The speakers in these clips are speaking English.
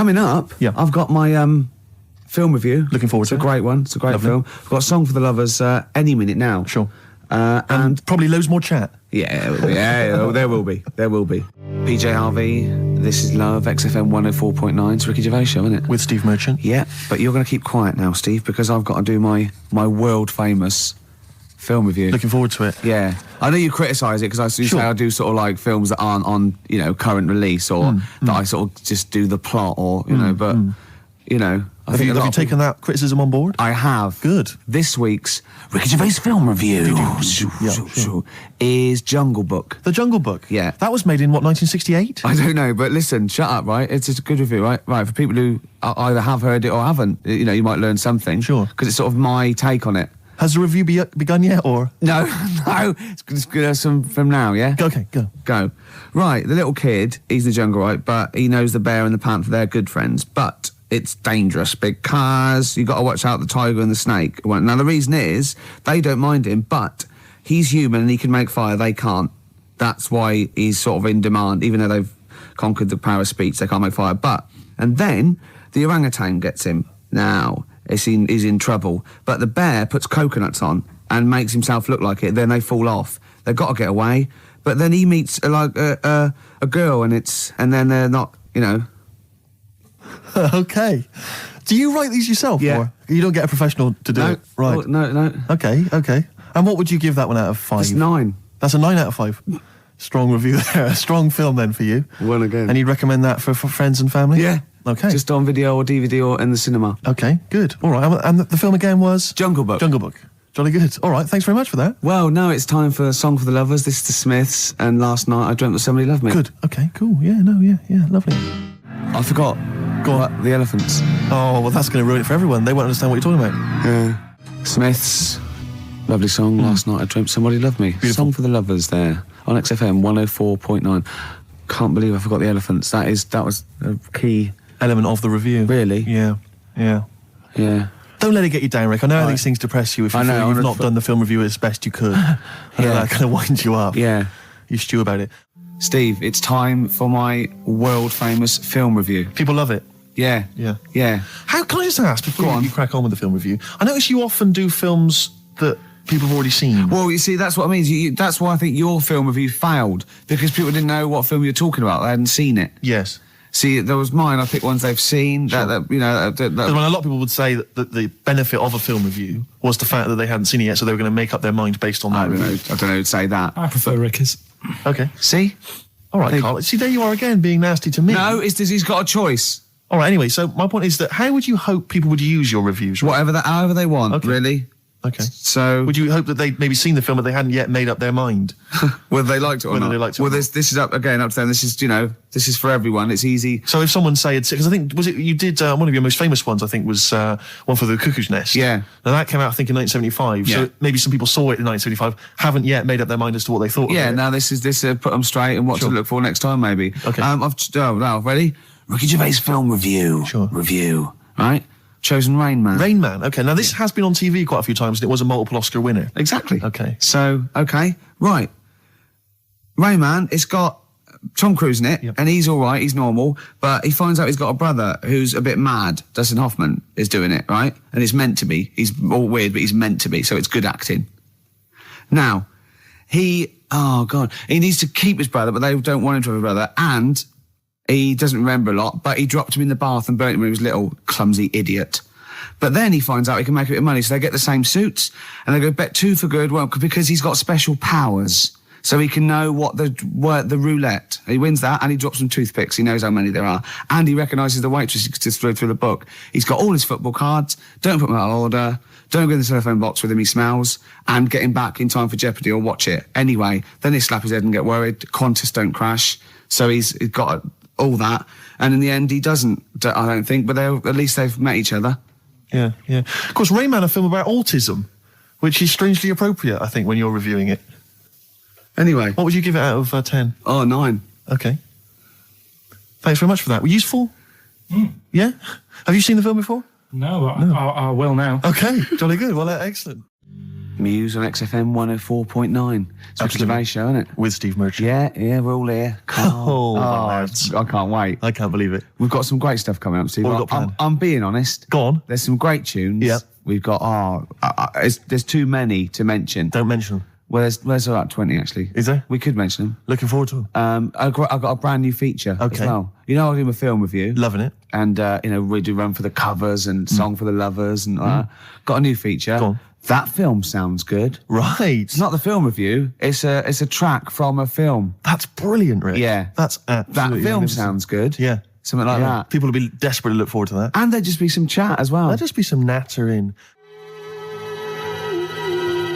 coming up, I've got my film review. Looking forward to it. It's a great one. It's a great film. I've got a song for the lovers any minute now. Sure. And probably loads more chat. Yeah, there will be. There will be. PJ Harvey, This Is Love, XFM 104.9. It's Ricky Gervais show, isn't it? With Steve Merchant. Yeah, but you're going to keep quiet now, Steve, because I've got to do my world-famous film review. Looking forward to it. Yeah. I know you criticise it, because I say I do sort of like films that aren't on, current release, or that I sort of just do the plot, or, but, I think have you taken that criticism on board? I have. Good. This week's Ricky Gervais film review is Jungle Book. The Jungle Book? Yeah. That was made in, what, 1968? I don't know, but listen, shut up, right? It's a good review, right? Right, for people who either have heard it or haven't, you might learn something. Sure. Because it's sort of my take on it. Has the review begun yet, or...? No, it's good from now, yeah? Okay, Go. Right, the little kid, he's the jungle, right? But he knows the bear and the panther, they're good friends. But it's dangerous because you got to watch out the tiger and the snake. Well, now, the reason is they don't mind him, but he's human and he can make fire. They can't. That's why he's sort of in demand, even though they've conquered the power of speech. They can't make fire. And then the orangutan gets him. Now, he's in trouble. But the bear puts coconuts on and makes himself look like it. Then they fall off. They've got to get away. But then he meets a girl, and then they're not, Okay. Do you write these yourself? Yeah. Or you don't get a professional to do it? Right. Oh, no. Okay. And what would you give that one out of 5? It's 9. That's a 9 out of 5. Strong review there. A strong film then for you. One again. And you'd recommend that for friends and family? Yeah. Okay. Just on video or DVD or in the cinema. Okay, good. All right. And the film again was? Jungle Book. Jungle Book. Jolly good. All right, thanks very much for that. Well, now it's time for a song for the lovers. This is the Smiths, and Last Night I Dreamt That Somebody Loved Me. Good. Okay, cool. Yeah, lovely. I forgot. Go on. The elephants. Oh, well, that's going to ruin it for everyone. They won't understand what you're talking about. Yeah. Smiths, lovely song. Last Night I Dreamt Somebody Loved Me. Beautiful. Song for the lovers there on XFM 104.9. Can't believe I forgot the elephants. That was a key element of the review. Really? Yeah. Don't let it get you down, Rick. I know how these things depress you if you feel you've not done the film review as best you could. That kind of winds you up. Yeah. You stew about it. Steve, it's time for my world-famous film review. People love it. Yeah. How can I just ask, before you crack on with the film review, I notice you often do films that people have already seen. Well, you see, that's what I mean. That's why I think your film review failed, because people didn't know what film you were talking about. They hadn't seen it. Yes. See, there was mine. I picked ones they've seen. Sure. That a lot of people would say that the benefit of a film review was the fact that they hadn't seen it yet, so they were going to make up their mind based on that review. I don't know who'd say that. I prefer Ricky's. Okay. See? All right, Carl. See, there you are again, being nasty to me. No, he's got a choice. All right, anyway, so my point is that how would you hope people would use your reviews? Right? However they want, really. Okay. So... would you hope that they'd maybe seen the film but they hadn't yet made up their mind? Whether they liked it or not. They liked it well, this is up to them. This is, this is for everyone. It's easy. So if someone because I think, you did, one of your most famous ones, I think, was one for The Cuckoo's Nest. Yeah. Now that came out, I think, in 1975. Yeah. So maybe some people saw it in 1975, haven't yet made up their mind as to what they thought of it. Yeah, now this put them straight and what to look for next time, maybe. Okay. Now, ready? Ricky Gervais film review. Sure. Review. Right? Chosen Rain Man. Rain Man, okay. Now, this has been on TV quite a few times, and it was a multiple Oscar winner. Exactly. Okay. So, right. Rain Man, it's got Tom Cruise in it, and he's all right, he's normal, but he finds out he's got a brother who's a bit mad. Dustin Hoffman is doing it, right? And it's meant to be. He's all weird, but he's meant to be, so it's good acting. Now, he needs to keep his brother, but they don't want him to have a brother, and... he doesn't remember a lot, but he dropped him in the bath and burnt him when he was little, clumsy idiot. But then he finds out he can make a bit of money, so they get the same suits, and they go bet 2 for good, because he's got special powers. So he can know what the roulette. He wins that, and he drops some toothpicks. He knows how many there are. And he recognises the waitress just through the book. He's got all his football cards. Don't put them out of order. Don't go in the telephone box with him, he smells. And get him back in time for Jeopardy or watch it. Anyway, then they slap his head and get worried. Qantas don't crash. So he's got... all that, and in the end he doesn't, I don't think, but at least they've met each other. Yeah. Of course, Rain Man, a film about autism, which is strangely appropriate, I think, when you're reviewing it. Anyway. What would you give it out of 10? Oh, 9. Okay. Thanks very much for that. Were you useful? Yeah? Have you seen the film before? No, I will now. Okay, jolly good. Well, excellent. Muse on XFM 104.9. It's a Gervais show, isn't it? With Steve Merchant. Yeah, we're all here. Lads. I can't wait. I can't believe it. We've got some great stuff coming up, Steve. What have we got planned? I'm being honest. Go on. There's some great tunes. Yep. We've got, there's too many to mention. Don't mention them. Well, there's about 20 actually. Is there? We could mention them. Looking forward to them. I've got a brand new feature as well. You know, I do a film review. Loving it. And, we do Run for the Covers and Song for the Lovers and got a new feature. Go on. That film sounds good. Right. It's not the film review. It's a track from a film. That's brilliant, Rick. Yeah. That's absolutely That film sounds good. Yeah. Something like that. People will be desperate to look forward to that. And there'd just be some chat as well. There'll just be some nattering.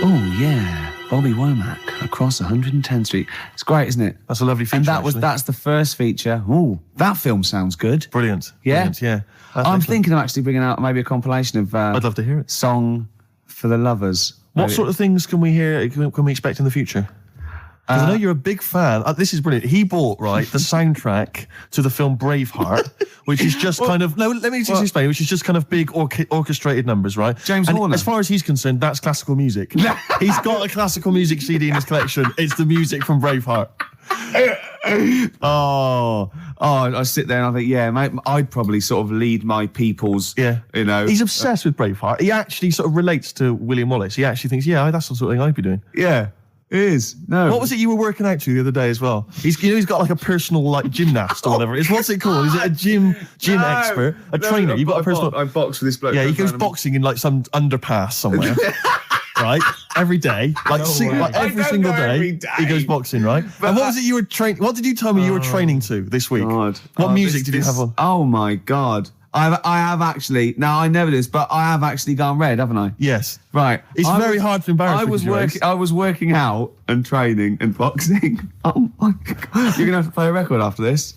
Oh, yeah. Bobby Womack across 110th Street. It's great, isn't it? That's a lovely feature. And that's the first feature. Ooh, that film sounds good. Brilliant. Yeah? Brilliant, yeah. I'm thinking of actually bringing out maybe a compilation of... I'd love to hear it. Song for the Lovers. What sort of things can we hear, can we expect in the future? Because I know you're a big fan. This is brilliant. He bought, the soundtrack to the film Braveheart, which is just kind of... No, let me just explain. Which is just kind of big orchestrated numbers, right? James Horner. As far as he's concerned, that's classical music. He's got a classical music CD in his collection. It's the music from Braveheart. I sit there and I think, yeah, mate, I'd probably sort of lead my people's, He's obsessed with Braveheart. He actually sort of relates to William Wallace. He actually thinks, that's the sort of thing I'd be doing. Yeah. It is. No. What was it you were working out to the other day as well? He's got like a personal gymnast or whatever. What's it called? Is it a gym expert? A trainer? You've got a personal... I box with this bloke. Yeah, he goes boxing in like some underpass somewhere. Right? Every day. Every single day. He goes boxing, right? But and what was it you were training... What did you tell me you were training to this week? God. What music did you have on? Oh my God. I have actually... No, I never did, but I have actually gone red, haven't I? Yes. Right. It's very hard to embarrass I was working out and training and boxing. Oh my God. You're going to have to play a record after this.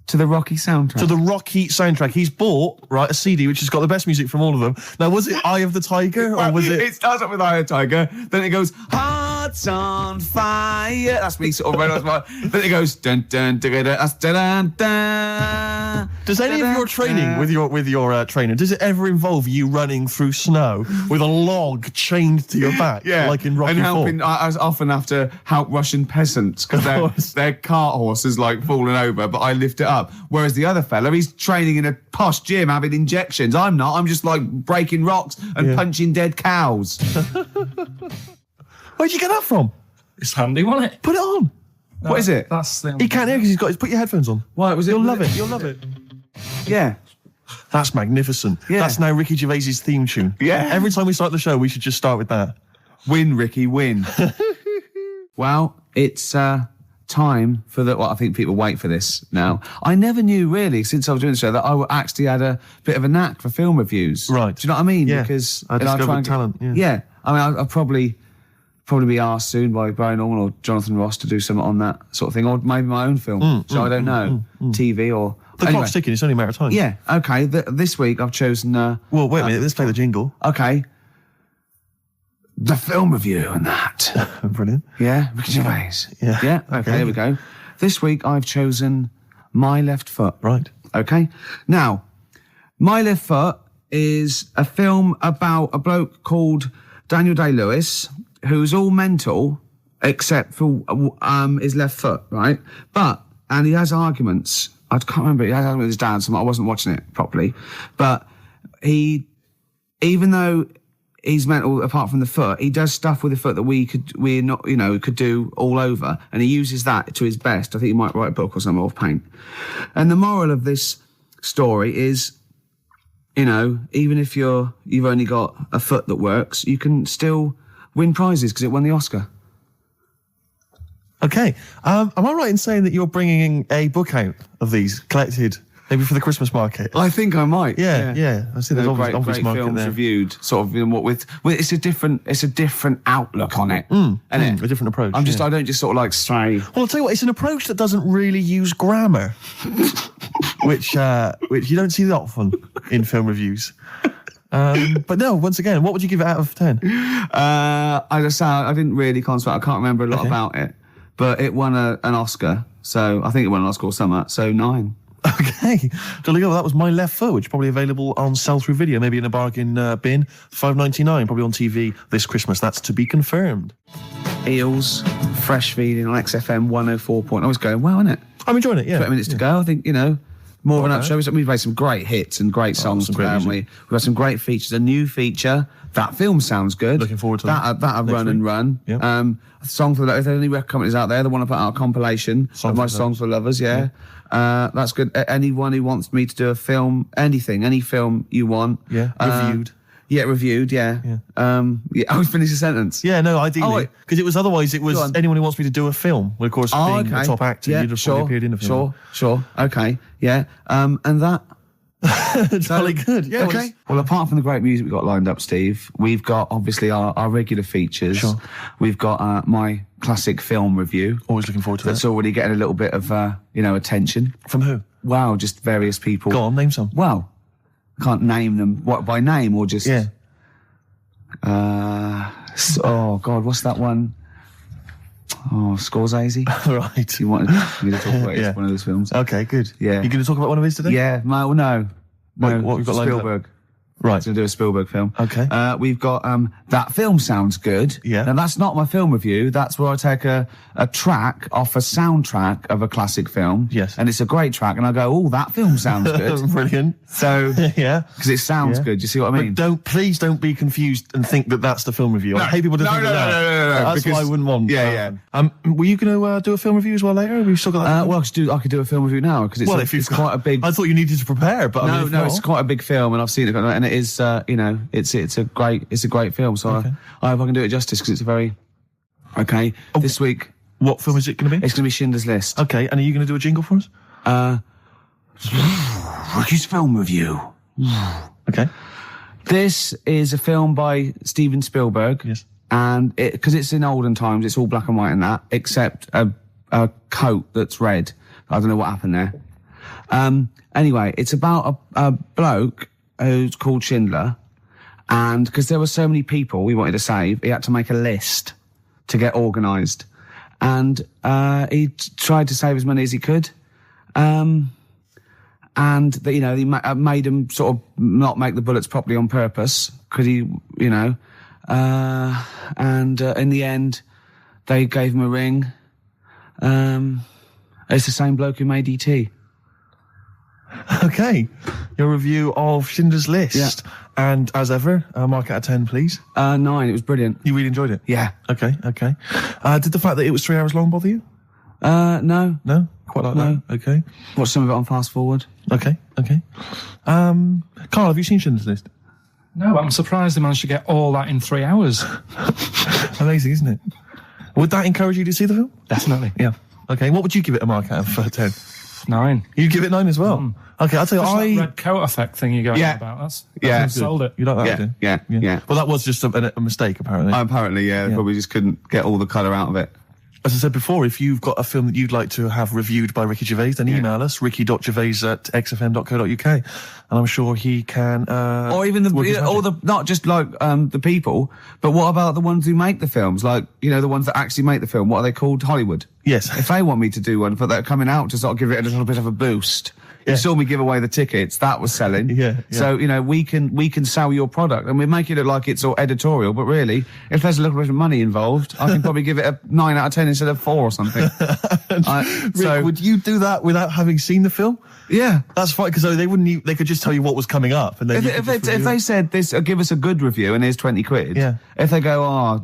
To the Rocky soundtrack. To the Rocky soundtrack. He's bought, a CD which has got the best music from all of them. Now, was it Eye of the Tiger or was it... It starts up with Eye of the Tiger, then it goes, Hearts on Fire. That's me sort of red on fire. Then it goes, dun dun dun dun dun dun dun. Does any of your training with your trainer, does it ever involve you running through snow with a log chained to your back? Yeah. Like in Rocky and helping, IV? I often have to help Russian peasants because their cart horse is like falling over, but I lift it up. Whereas the other fella, he's training in a posh gym having injections. I'm not. I'm just like breaking rocks and punching dead cows. Where'd you get that from? It's handy, wasn't it? Put it on. What is it? That's the... He can't hear because put your headphones on. Why was it? You'll love it. You'll love it. Yeah. That's magnificent. Yeah. That's now Ricky Gervais's theme tune. Yeah. Every time we start the show, we should just start with that. Win, Ricky, win. Well, it's time for the... Well, I think people wait for this now. I never knew, really, since I was doing the show, that I actually had a bit of a knack for film reviews. Right. Do you know what I mean? Yeah. Because I discovered talent. Yeah. I mean, I'll probably be asked soon by Brian Norman or Jonathan Ross to do something on that sort of thing, or maybe my own film. So I don't know. TV or... The clock's ticking. It's only a matter of time. Yeah. Okay. This week I've chosen... well, wait a minute. Let's play the jingle. Okay. The film review and that. Brilliant. Yeah, Ricky Gervais. Yeah. Okay, here we go. This week I've chosen My Left Foot. Right. Okay. Now, My Left Foot is a film about a bloke called Daniel Day-Lewis, who's all mental except for his left foot, right? And he has arguments. I can't remember. He has arguments with his dad, so I wasn't watching it properly. But even though he's mental apart from the foot, he does stuff with the foot that could do all over, and he uses that to his best. I think he might write a book or something, or paint. And the moral of this story is, even if you've only got a foot that works, you can still win prizes because it won the Oscar. Okay. Am I right in saying that you're bringing a book out of these collected, maybe for the Christmas market? I think I might. Yeah. I see there's great obvious market films there. reviewed, sort of, with it's a different outlook on it, isn't it? A different approach. I don't just sort of like stray. Well, I'll tell you what, it's an approach that doesn't really use grammar, which you don't see that often in film reviews. But no, once again, what would you give it out of 10? I didn't really concentrate. I can't remember a lot about it, but it won an Oscar. So I think it won an Oscar or something. So 9. Okay, jolly good. Well, that was My Left Foot, which is probably available on sell-through video, maybe in a bargain bin. $5.99, probably on TV this Christmas. That's to be confirmed. Eels, fresh feeding on XFM 104. I was going well, isn't it? I'm enjoying it, yeah. 20 minutes to go. I think, more of an up show. We've made some great hits and great songs, haven't we? We've got some great features. A new feature. That film sounds good. Looking forward to that. That'll run week. And run. Yep. A song for if there are any record companies out there that want to put out a compilation of my songs for lovers, yeah. That's good. Anyone who wants me to do a film, any film you want. Yeah, reviewed. Yeah, reviewed, yeah. I would finish a sentence. Yeah, no, ideally. Because it was anyone who wants me to do a film. Well, of course, being a top actor, you'd have probably appeared in a film. Sure. Okay, yeah. And that... Jolly good. Yeah. Okay. Well, apart from the great music we've got lined up, Steve, we've got obviously our regular features. Sure. We've got my classic film review. Always looking forward to that. That's already getting a little bit of, attention. From who? Wow, just various people. Go on, name some. Well, I can't name them. What, by name or just... Yeah. Oh, God, what's that one? Oh, Scorsese. Right. You wanted me to talk about it? It's one of those films. Okay, good. Yeah. You going to talk about one of his today? Yeah. No. What we've got lined up? Spielberg. Right. Going to do a Spielberg film. Okay. We've got That Film Sounds Good. Yeah. Now, that's not my film review. That's where I take a track off a soundtrack of a classic film. Yes. And it's a great track. And I go, oh, that film sounds good. Brilliant. So, yeah. Because it sounds good. You see what I mean? But please don't be confused and think that that's the film review. I hate people to think that. No. That's what I wouldn't want. Yeah. Were you going to do a film review as well later? We've still got that. Well, I could do a film review now because it's quite a big. I thought you needed to prepare, but no, it's quite a big film, and I've seen it, and it is, it's a great film. So I hope I can do it justice because it's a very This week, what film is it going to be? It's going to be Schindler's List. Okay, and are you going to do a jingle for us? Ricky's film review. Okay. This is a film by Steven Spielberg. Yes. And because it's in olden times, it's all black and white and that, except a coat that's red. I don't know what happened there. Anyway, it's about a bloke who's called Schindler, and because there were so many people we wanted to save, he had to make a list to get organised, and he tried to save as many as he could, and he made him sort of not make the bullets properly on purpose because and in the end they gave him a ring. It's the same bloke who made E.T. Okay, your review of Schindler's List. Yeah. And as ever, mark out of 10, please. 9. It was brilliant. You really enjoyed it? Yeah. Okay. Did the fact that it was 3 hours long bother you? No. No? Quite like that? Okay. Watched some of it on fast forward. Okay. Carl, have you seen Schindler's List? No, I'm surprised they managed to get all that in 3 hours. Amazing, isn't it? Would that encourage you to see the film? Definitely. Yeah. Okay, what would you give it a mark out of 10? 9. You'd give it 9 as well? Okay, I'll tell you, that red coat effect thing you're going on about. That's sold it. You like that, Yeah. Well, that was just a mistake, apparently. Apparently, yeah. Probably just couldn't get all the colour out of it. As I said before, if you've got a film that you'd like to have reviewed by Ricky Gervais, then email us, ricky.gervais@xfm.co.uk, and I'm sure he can... or even not just like the people, but what about the ones who make the films? Like, the ones that actually make the film, what are they called? Hollywood. Yes. If they want me to do one for that coming out to sort of give it a little bit of a boost... You saw me give away the tickets. That was selling. Yeah. So, we can sell your product and we make it look like it's all editorial, but really, if there's a little bit of money involved, I can probably give it a 9 out of 10 instead of 4 or something. Rick, would you do that without having seen the film? Yeah. That's fine, because they could just tell you what was coming up. And then if they said this, give us a good review and here's 20 quid. Yeah. If they go,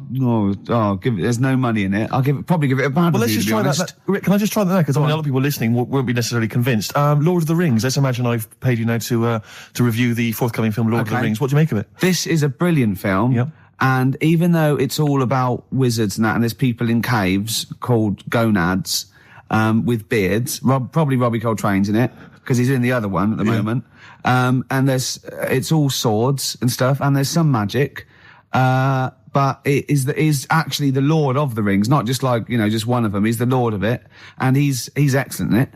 there's no money in it, I'll probably give it a bad review. Well, let's just try that. Rick, can I just try that now? Because a lot of people listening won't be necessarily convinced. Lord of the Rings. Let's imagine I've paid you now to review the forthcoming film Lord of the Rings. What do you make of it? This is a brilliant film. Yep. And even though it's all about wizards and that, and there's people in caves called gonads, with beards, probably Robbie Coltrane's in it, because he's in the other one at the moment. And it's all swords and stuff, and there's some magic. But it is actually the Lord of the Rings, not just like, just one of them. He's the Lord of it, and he's excellent in it.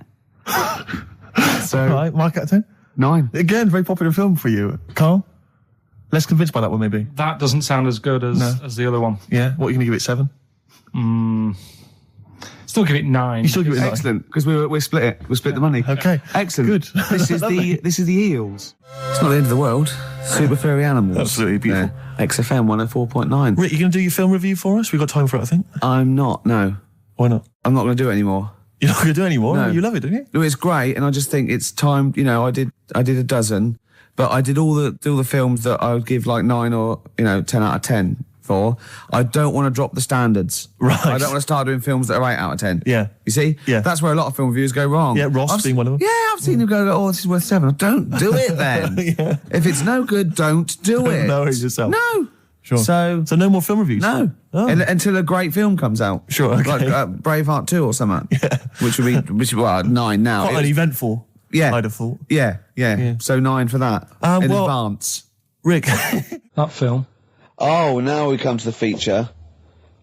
So, right, mark out of 10? 9. Again, very popular film for you. Carl? Less convinced by that one, maybe? That doesn't sound as good as the other one. Yeah? What are you going to give it, 7? Still give it 9. You still give it 9. Excellent, because we split it. We split the money. Okay. Excellent. Good. This is the eels. It's not the end of the world. Super furry animals. Absolutely beautiful. Yeah. XFM 104.9. Rick, you going to do your film review for us? We've got time for it, I think. I'm not. No, Why not? I'm not going to do it anymore. You're not going to do it anymore? No. You love it, don't you? No, it's great, and I just think it's time. You know, I did a dozen, but I did all the films that I would give like 9 or 10 out of 10 for. I don't want to drop the standards. Right. I don't want to start doing films that are 8 out of 10. Yeah. You see? Yeah. That's where a lot of film reviews go wrong. Yeah, Ross being one of them. Yeah, I've seen them go, oh, this is worth 7. Don't do it then. Yeah. If it's no good, don't do it. No, it's yourself. No. Sure. So no more film reviews? no. Oh. Until a great film comes out. Sure, okay. Like Braveheart 2 or something. Yeah. Which would be 9 now. Quite It an was- eventful, Yeah. I'd have thought. Yeah. Yeah. So 9 for that. In well- advance. Rick, That film. Oh, now we come to the feature.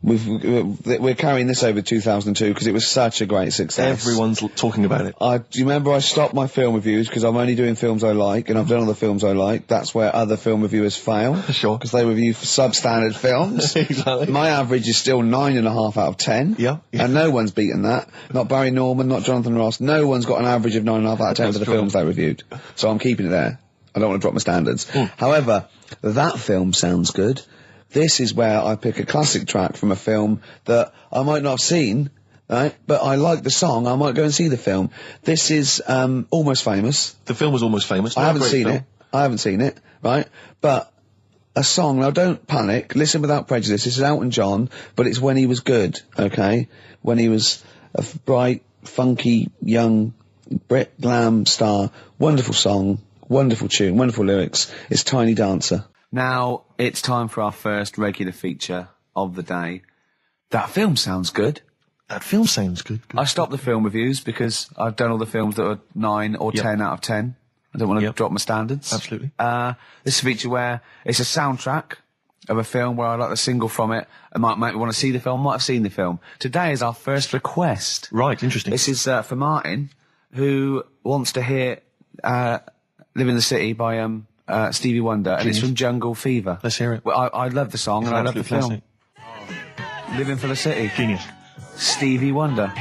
We're carrying this over 2002 because it was such a great success. everyone's talking about it. Do you remember I stopped my film reviews because I'm only doing films I like, and I've done all the films I like. That's where other film reviewers fail. Sure. Because they review substandard films. Exactly. My average is still 9.5 out of 10. Yeah. And no one's beaten that. Not Barry Norman, not Jonathan Ross. No one's got an average of 9.5 out of 10 for the true. films they reviewed. So I'm keeping it there. I don't want to drop my standards. However, that film sounds good. This is where I pick a classic track from a film that I might not have seen, right? But I like the song. I might go and see the film. This is Almost Famous. The film was almost famous. I haven't Great seen film. it. I haven't seen it, right? But a song. Now, don't panic. Listen without prejudice. This is Elton John, but it's when he was good, okay? When he was a bright, funky, young Brit glam star. Wonderful song, wonderful tune, wonderful lyrics. It's Tiny Dancer. Now, it's time for our first regular feature of the day. That film sounds good. That film sounds good. I stopped the film reviews because I've done all the films that are 9 or 10 out of 10. I don't want to drop my standards. Absolutely. This is a feature where it's a soundtrack of a film where I like the single from it. It might make me want to see the film, might have seen the film. Today is our first request. Right, interesting. This is for Martin, who wants to hear Live in the City by Stevie Wonder, and it's from Jungle Fever. Let's hear it. Well, I love the song, and I love the film. Living for the City. Genius. Stevie Wonder.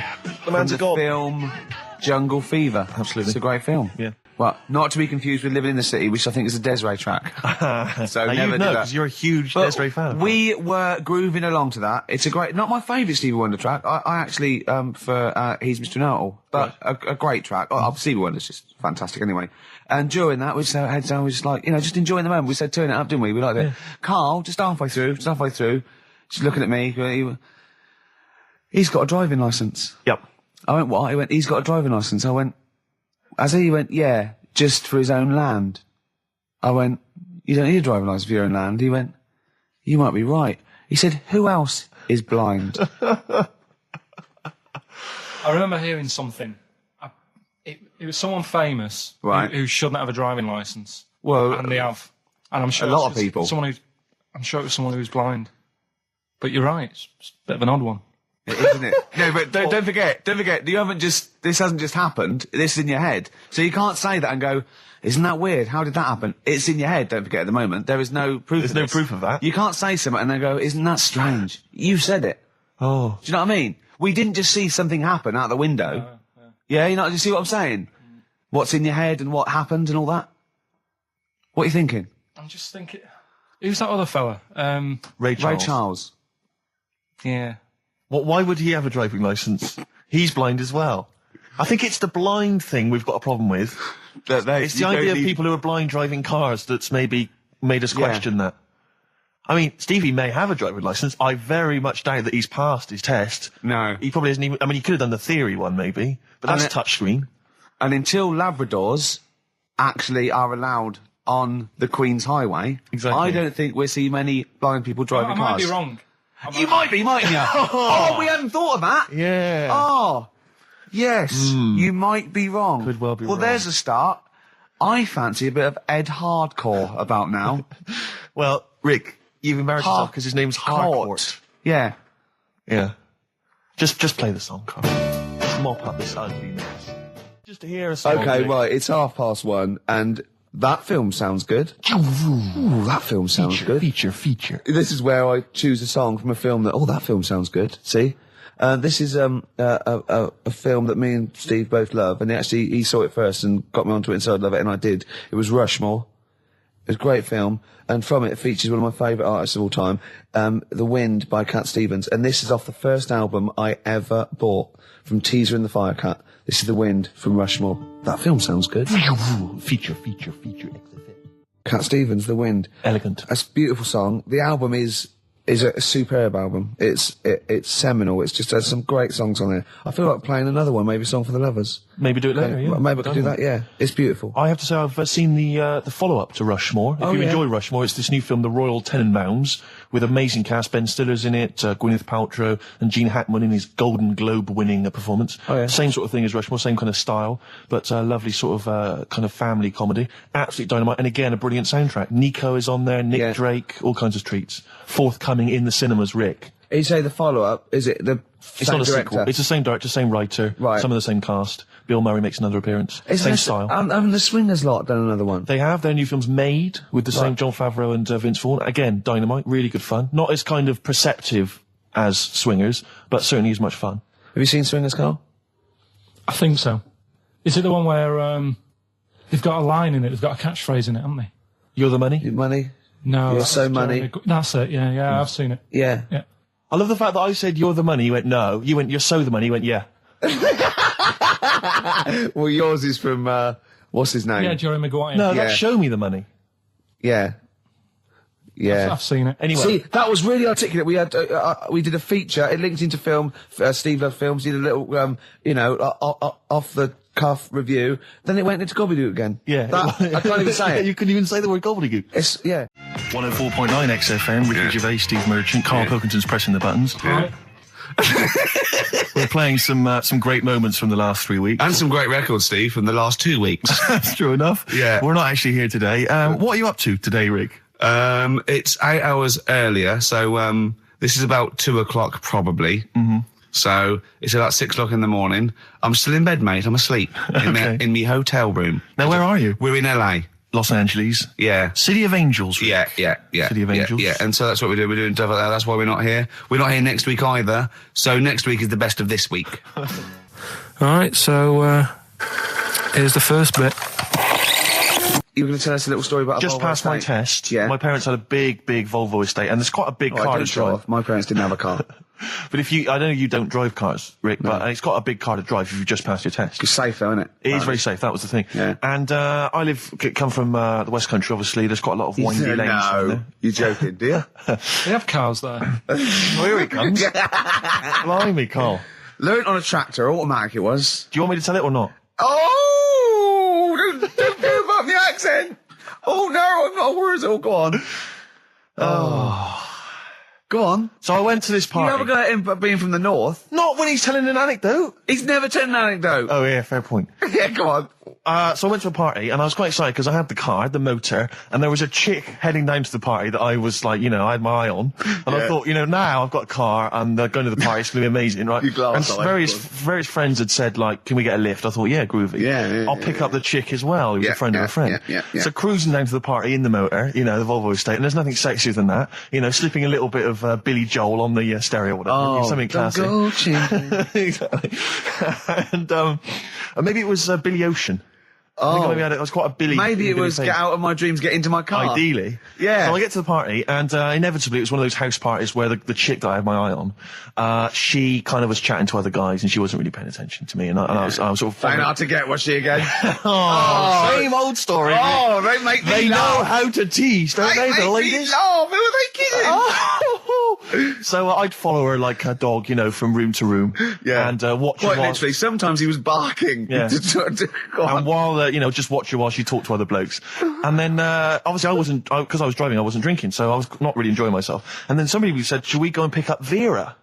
The man's a From god. the film Jungle Fever. Absolutely. It's a great film. Yeah. Well, not to be confused with Living in the City, which I think is a Desiree track. So Now never you do know, that. because you're a huge But Desiree fan. we were grooving along to that. It's a great, not my favourite Stevie Wonder track. I actually, for He's Mr. Know-It-All, but a great track. Stevie Wonder's just fantastic anyway. And during that, we just had heads down, we just like, just enjoying the moment. We said turn it up, didn't we? We liked it. Carl, just halfway through, just looking at me, he's got a driving licence. Yep. I went, what? He went, he's got a driving licence. I went, he went, yeah, just for his own land. I went, you don't need a driving licence for your own land. He went, you might be right. He said, who else is blind? I remember hearing something. It was someone famous Right. who shouldn't have a driving licence. Well, And they have. And I'm sure a lot it's of people. I'm sure it was someone who's blind. But you're right, it's a bit of an odd one. Isn't it? No, but don't forget, this hasn't just happened, this is in your head. So you can't say that and go, isn't that weird? How did that happen? It's in your head, don't forget at the moment. There is no proof There's of no this. proof of that. You can't say something and then go, isn't that strange? You said it. Oh. Do you know what I mean? We didn't just see something happen out the window. Yeah, you know, do you see what I'm saying? What's in your head and what happened and all that? What are you thinking? I'm just thinking, who's that other fella? Ray Charles. Ray Charles. Yeah. Why would he have a driving licence? He's blind as well. I think it's the blind thing we've got a problem with. It's the idea of people who are blind driving cars that's maybe made us question that. I mean, Stevie may have a driving licence. I very much doubt that he's passed his test. No. He probably hasn't even... I mean, he could have done the theory one, maybe. But that's touchscreen. And until Labradors actually are allowed on the Queen's Highway, Exactly. I don't think we'll see many blind people driving I cars. might be wrong. You might be, mightn't you? Oh, we hadn't thought of that. Yeah. Oh, yes, you might be wrong. Could well be Well, wrong. there's a start. I fancy a bit of Ed Hardcore about now. Well, Rick, you've embarrassed yourself because his name's Harcourt. Yeah. Yeah. Just play the song, Carl. Just mop up this ugliness. Just to hear a song. Okay, Rick. right, it's 1:30, and that film sounds good. Ooh, that film sounds good. Feature. This is where I choose a song from a film that, that film sounds good. See? This is a film that me and Steve both love, and he saw it first and got me onto it and said I'd love it, and I did. It was Rushmore. It was a great film, and from it features one of my favourite artists of all time, The Wind by Cat Stevens, and this is off the first album I ever bought from Teaser and the Firecat. This is The Wind from Rushmore. That film sounds good. Feature. Cat Stevens, The Wind. Elegant. It's a beautiful song. The album is a superb album. It's seminal. It's just has some great songs on it. I feel like playing another one, maybe Song for the Lovers. Maybe do it later, yeah. Maybe I could do that, yeah. It's beautiful. I have to say I've seen the follow-up to Rushmore. If you enjoy Rushmore, it's this new film, The Royal Tenenbaums, with amazing cast. Ben Stiller's in it, Gwyneth Paltrow, and Gene Hackman in his Golden Globe-winning performance. Oh, yeah. Same sort of thing as Rushmore, same kind of style, but lovely sort of kind of family comedy. Absolute dynamite, and again, a brilliant soundtrack. Nico is on there, Nick Drake, all kinds of treats. Forthcoming in the cinemas, Rick. You say the follow-up, is it the It's same not a director? sequel. It's the same director, same writer, Right. some of the same cast. Bill Murray makes another appearance. Same style. Haven't the Swingers lot done another one? They have their new films Made with the same Jon Favreau and Vince Vaughn. Again, dynamite, really good fun. Not as kind of perceptive as Swingers, but certainly as much fun. Have you seen Swingers, Carl? I think so. Is it the one where they've got a line in it? They've got a catchphrase in it, haven't they? You're the money? Your money? No. You're that's so money. Jeremy That's it. Yeah, I've seen it. Yeah. Yeah. I love the fact that I said you're the money. You went no. You went you're so the money. You went yeah. Well, yours is from, what's his name? Yeah, Jerry Maguire. No, Yeah. that's show me the money. Yeah. Yeah. I've seen it. Anyway, See, that was really articulate. We had, we did a feature. It linked into film. Steve Love Films did a little, off the cuff review. Then it went into gobbledygook again. yeah. I can't even say it. You couldn't even say the word gobbledygook. It's 104.9 XFM. Ricky Gervais, Steve Merchant, Karl Pilkington's pressing the buttons. Right. We're playing some great moments from the last 3 weeks. And some great records, Steve, from the last 2 weeks. That's true enough. Yeah. We're not actually here today. What are you up to today, Rick? It's 8 hours earlier, so this is about 2 o'clock probably. Mm-hmm. So it's about 6 o'clock in the morning. I'm still in bed, mate. I'm asleep in my hotel room. Now, where are you? We're in LA. Los Angeles. Yeah. City of Angels. Rick. Yeah. City of Angels. Yeah. And so that's what we do. We're doing stuff like that. That's why we're not here. We're not here next week either. So next week is the best of this week. All right, so here's the first bit. You were going to tell us a little story about Just a Volvo passed my estate? test. Yeah. My parents had a big Volvo estate, and it's quite a big Oh, I car don't to show drive. off. My parents didn't have a car. But I know you don't drive cars, Rick, but it's got a big car to drive if you've just passed your test. It's safe though, isn't it? It is very safe. That was the thing. Yeah. And I come from the West Country. Obviously, there's quite a lot of windy lanes. around there. You're joking, do you? They have cars there. Oh, here he comes. Blimey, Carl. Learned on a tractor, automatic it was. Do you want me to tell it or not? Oh! Don't give up the accent! Oh no, I'm not worried. Oh, go on. Go on. So I went to this You party. have a go at him being from the north. Not when he's telling an anecdote. He's never told an anecdote. Oh, yeah, fair point. Yeah, go on. So I went to a party, and I was quite excited because I had the car, the motor, and there was a chick heading down to the party that I was like, I had my eye on. And I thought, now I've got a car, and going to the party, it's going to be amazing, right? You glass and eye, various friends had said, like, can we get a lift? I thought, yeah, groovy. Yeah, I'll pick up the chick as well, who was a friend of a friend. Yeah. So cruising down to the party in the motor, the Volvo estate, and there's nothing sexier than that. Slipping a little bit of Billy Joel on the stereo or whatever. Something classic. Go, champion. Exactly. And maybe it was Billy Ocean. I think maybe it was quite a Billy. Maybe it Billy was thing. get out of my dreams, get into my car. Ideally. Yeah. So I get to the party, and inevitably it was one of those house parties where the chick that I had my eye on, she kind of was chatting to other guys, and she wasn't really paying attention to me, and I was sort of... Find out to get, was she again? Same old story. Oh, they make me They know laugh. how to tease, don't they, the make me ladies? laugh. Who are they kidding? So I'd follow her like a dog, from room to room. Yeah. And watch her Quite while... literally. Sometimes he was barking. Yeah. Go on. And while, just watch her while she talked to other blokes. And then, obviously because I was driving, I wasn't drinking, so I was not really enjoying myself. And then somebody said, should we go and pick up Vera?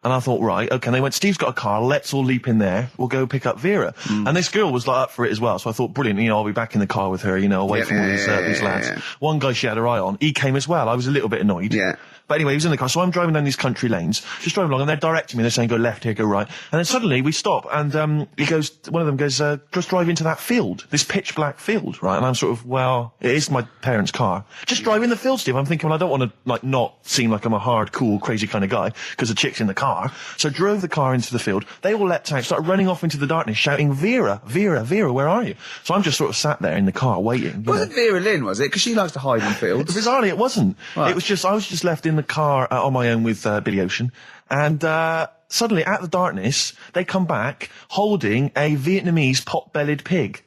And I thought, right, okay. And they went, Steve's got a car, let's all leap in there, we'll go pick up Vera. And this girl was up for it as well, so I thought, brilliant, I'll be back in the car with her, away from all these lads. Yeah. One guy she had her eye on, he came as well. I was a little bit annoyed. Yeah. But anyway, he was in the car. So I'm driving down these country lanes, just driving along, and they're directing me. They're saying, go left here, go right. And then suddenly we stop, and one of them goes, just drive into that field, this pitch black field, right? And I'm sort of, well, it is my parents' car. Just drive in the field, Steve. I'm thinking, well, I don't want to, like, not seem like I'm a hard, cool, crazy kind of guy, because the chick's in the car. So I drove the car into the field. They all leapt out, started running off into the darkness, shouting, Vera, Vera, Vera, where are you? So I'm just sort of sat there in the car waiting. Wasn't Vera Lynn, was it? Because she likes to hide in fields. Bizarrely, it wasn't. Right. It was just, I was just left in the car on my own with Billy Ocean. And suddenly, at the darkness, they come back holding a Vietnamese pot-bellied pig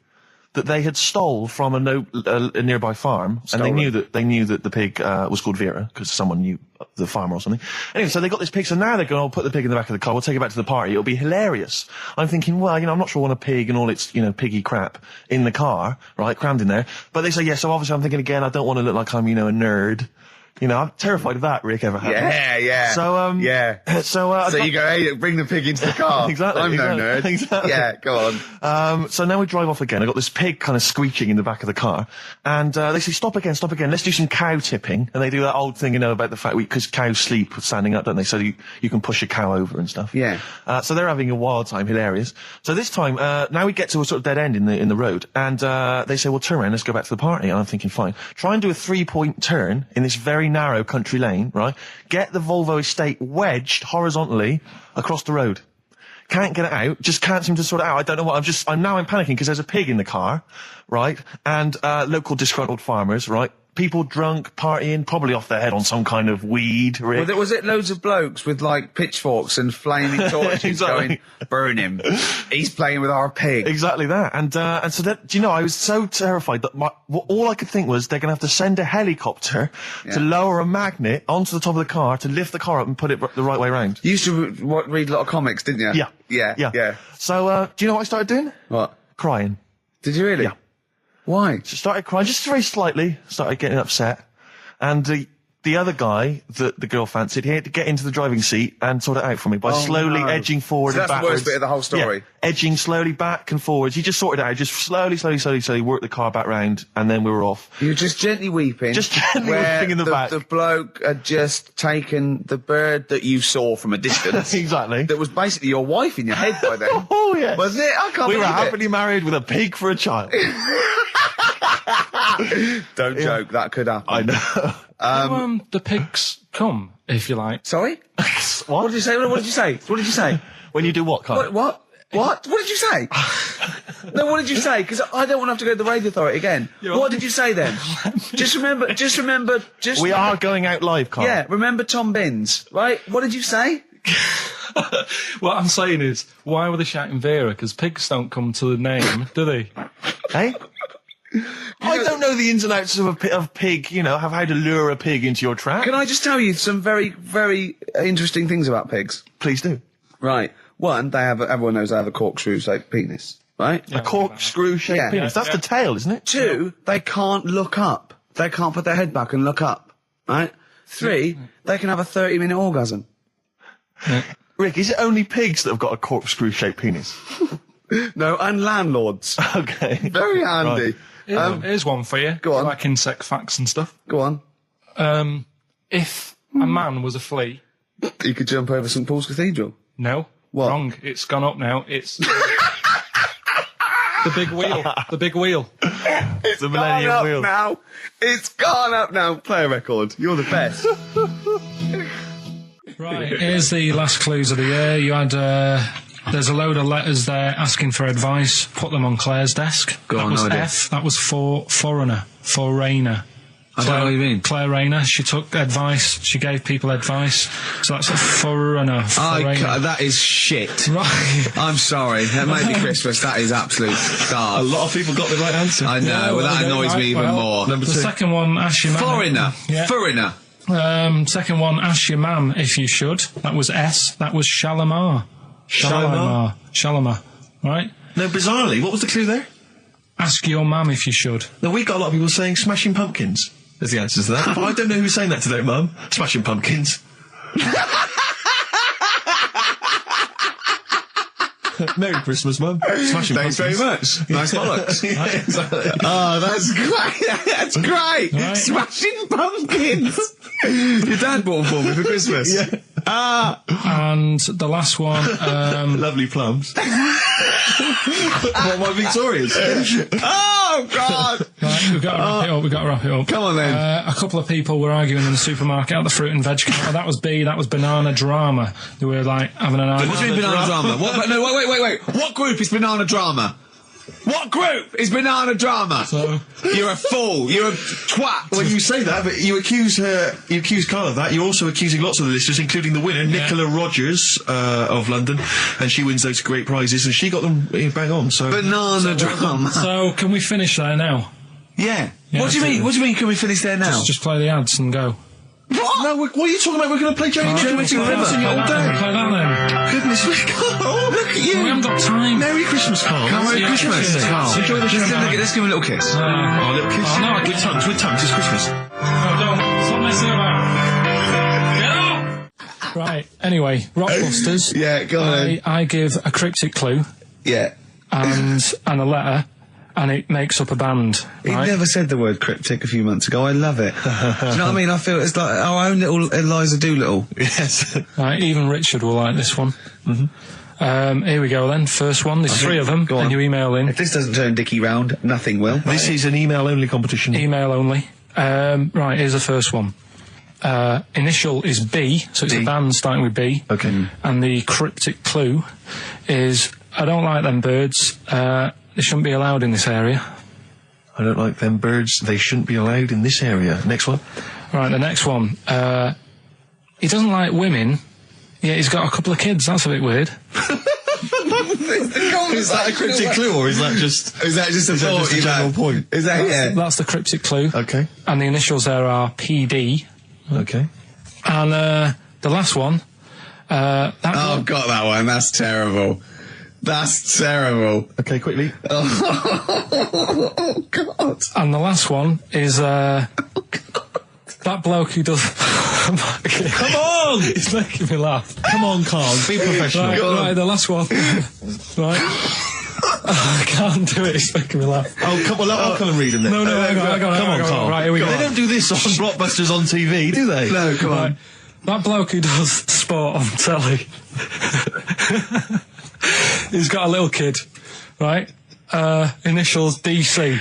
that they had stole from a nearby farm. And they knew that the pig was called Vera, because someone knew the farmer or something. Anyway, so they got this pig, so now they're going, I'll put the pig in the back of the car, we'll take it back to the party, it'll be hilarious. I'm thinking, well, I'm not sure I want a pig and all its, piggy crap in the car, right, crammed in there. But they say, yes, so obviously I'm thinking again, I don't want to look like I'm, a nerd. I'm terrified of that, Rick, ever happened. Yeah. So, yeah. So you go, hey, bring the pig into the car. Exactly. I'm no nerd. Exactly. Yeah, go on. So now we drive off again. I got this pig kind of squeaking in the back of the car. And, they say, stop again. Let's do some cow tipping. And they do that old thing, about the fact because cows sleep standing up, don't they? So you can push a cow over and stuff. Yeah. So they're having a wild time, hilarious. So this time, now we get to a sort of dead end in the road. And, they say, well, turn around, let's go back to the party. And I'm thinking, fine. Try and do a 3-point turn in this very narrow country lane, right? Get the Volvo estate wedged horizontally across the road. Can't get it out. Just can't seem to sort it out. I don't know what. I'm panicking because there's a pig in the car, right? And, local disgruntled farmers, right? People drunk, partying, probably off their head on some kind of weed, Rick. Was it loads of blokes with, pitchforks and flaming torches Exactly. going, burn him. He's playing with our pig. Exactly that. And so that, I was so terrified that all I could think was they're going to have to send a helicopter to lower a magnet onto the top of the car to lift the car up and put it the right way around. You used to read a lot of comics, didn't you? Yeah. So, do you know what I started doing? What? Crying. Did you really? Yeah. Why? So started crying, just very slightly, started getting upset. And the other guy that the girl fancied, he had to get into the driving seat and sort it out for me by slowly edging forward So and that's the backwards. worst bit of the whole story. Yeah, edging slowly back and forwards. He just sorted it out, just slowly worked the car back round, and then we were off. You were just gently weeping. Just gently weeping in the back. The bloke had just taken the bird that you saw from a distance. Exactly. That was basically your wife in your head by then. Oh, yeah. Was it? I can't We were believe it. happily married with a pig for a child. Don't joke, that could happen. I know. The pigs come, if you like. Sorry? What did you say? What did you say? What did you say? When you do what, Carl? What? What did you say? No, what did you say? Because I don't want to have to go to the radio authority again. What did you say then? Just remember. We are going out live, Carl. Yeah, remember Tom Binns, right? What did you say? What I'm saying is, why were they shouting Vera? Because pigs don't come to the name, do they? Hey? I don't know the ins and outs of pig, of how to lure a pig into your trap. Can I just tell you some very, very interesting things about pigs? Please do. Right. One, everyone knows they have a corkscrew-shaped penis, right? A corkscrew-shaped penis. That's the tail, isn't it? Two, they can't look up. They can't put their head back and look up, right? Three, they can have a 30-minute orgasm. Rick, is it only pigs that have got a corkscrew-shaped penis? No, and landlords. Okay. Very handy. Right. Here's one for you. Go on. Like insect facts and stuff. Go on. If a man was a flea... You could jump over St Paul's Cathedral. No. What? Wrong. It's gone up now. It's... the big wheel. The big wheel. It's the Millennium gone up Wheel. now. It's gone up now. Play a record. You're the best. Right. Here's the last clues of the year. You had... there's a load of letters there asking for advice. Put them on Claire's desk. That was F. That was for foreigner. Foreigner. I don't know what you mean. Claire Rayner. She took advice. She gave people advice. So that's a foreigner. That is shit. Right. I'm sorry. It might be Christmas. That is absolute garbage. A lot of people got the right answer. I know. That annoys me even more. The second one, ask your mum. Foreigner. Yeah. Foreigner. Second one, ask your mum if you should. That was S. That was Shalimar. Shalimar. Right? No, bizarrely, what was the clue there? Ask your mum if you should. No, we got a lot of people saying Smashing Pumpkins as the answer to that. But I don't know who's saying that today, Mum. Smashing Pumpkins. Merry Christmas, Mum. Smashing Thanks very pumpkins. much. Nice bollocks. Oh, that's great. That's great. Right. Smashing pumpkins. Your dad bought them for me for Christmas. Yeah. And the last one, Lovely plums. What, my Victorians? Oh, God. right, we've got to wrap it up. We've got to wrap it up. Come on, then. A couple of people were arguing in the supermarket at the fruit and veg counter. That was B. That was banana drama. They were like having an argument. What do you mean banana drama? What, no, wait. What group is banana drama? What group is banana drama? So, You're a fool. You're a twat. Well, you say that, but you accuse Carl of that. You're also accusing lots of the listeners, including the winner, Nicola Rogers of London, and she wins those great prizes, and she got them bang on. So Banana drama. so can we finish there now? Yeah. Yeah, What do you mean? absolutely. What do you mean? Can we finish there now? Just play the ads and go. What? no, what are you talking about? We're going to play Johnny Johnny Johnny to the River. all Play day. that then. Goodness me, Carl! Look at you. We haven't got time. Merry Christmas, Carl. Merry Yeah, Christmas, Christmas. Carl. Enjoy the show. Let's give him a little kiss. Oh, a little kiss. Oh, no, with tongues. It's Christmas. No, don't. Stop messing about. Get up! Right, anyway, Rockbusters. Yeah, go on then. I give a cryptic clue Yeah. and a letter, and it makes up a band. He Right? never said the word cryptic a few months ago. I love it. Do you know what I mean? I feel it's like our own little Eliza Doolittle. Yes. Right, even Richard will like this one. Here we go then. First one. There's three of them, Go on. and you email in. If this doesn't turn Dickie round, nothing will. This is an email-only competition. Email only. Right, here's the first one. Initial is B, so it's B. a band starting with B. Okay. And the cryptic clue is, I don't like them birds. They shouldn't be allowed in this area. I don't like them birds. They shouldn't be allowed in this area. Next one. Right, the next one. He doesn't like women, yet he's got a couple of kids. That's a bit weird. Is that a cryptic clue, or is that just a thought, a general point? Is that yeah? That's the cryptic clue. Okay. And the initials there are PD. Okay. And the last one. I've got that one. That's terrible. That's terrible. Okay, quickly. Oh, God. And the last one is that bloke who does. Come on! It's making me laugh. Come on, Carl. Be professional. Right, the last one. Right. I can't do it. It's making me laugh. Oh, come on. I'll come and read them then. No, hang on, Come on, Carl. Right, here we go. They don't do this on Blockbusters on TV, do they? No, come on. Right. That bloke who does sport on telly. He's got a little kid, right? Initials DC.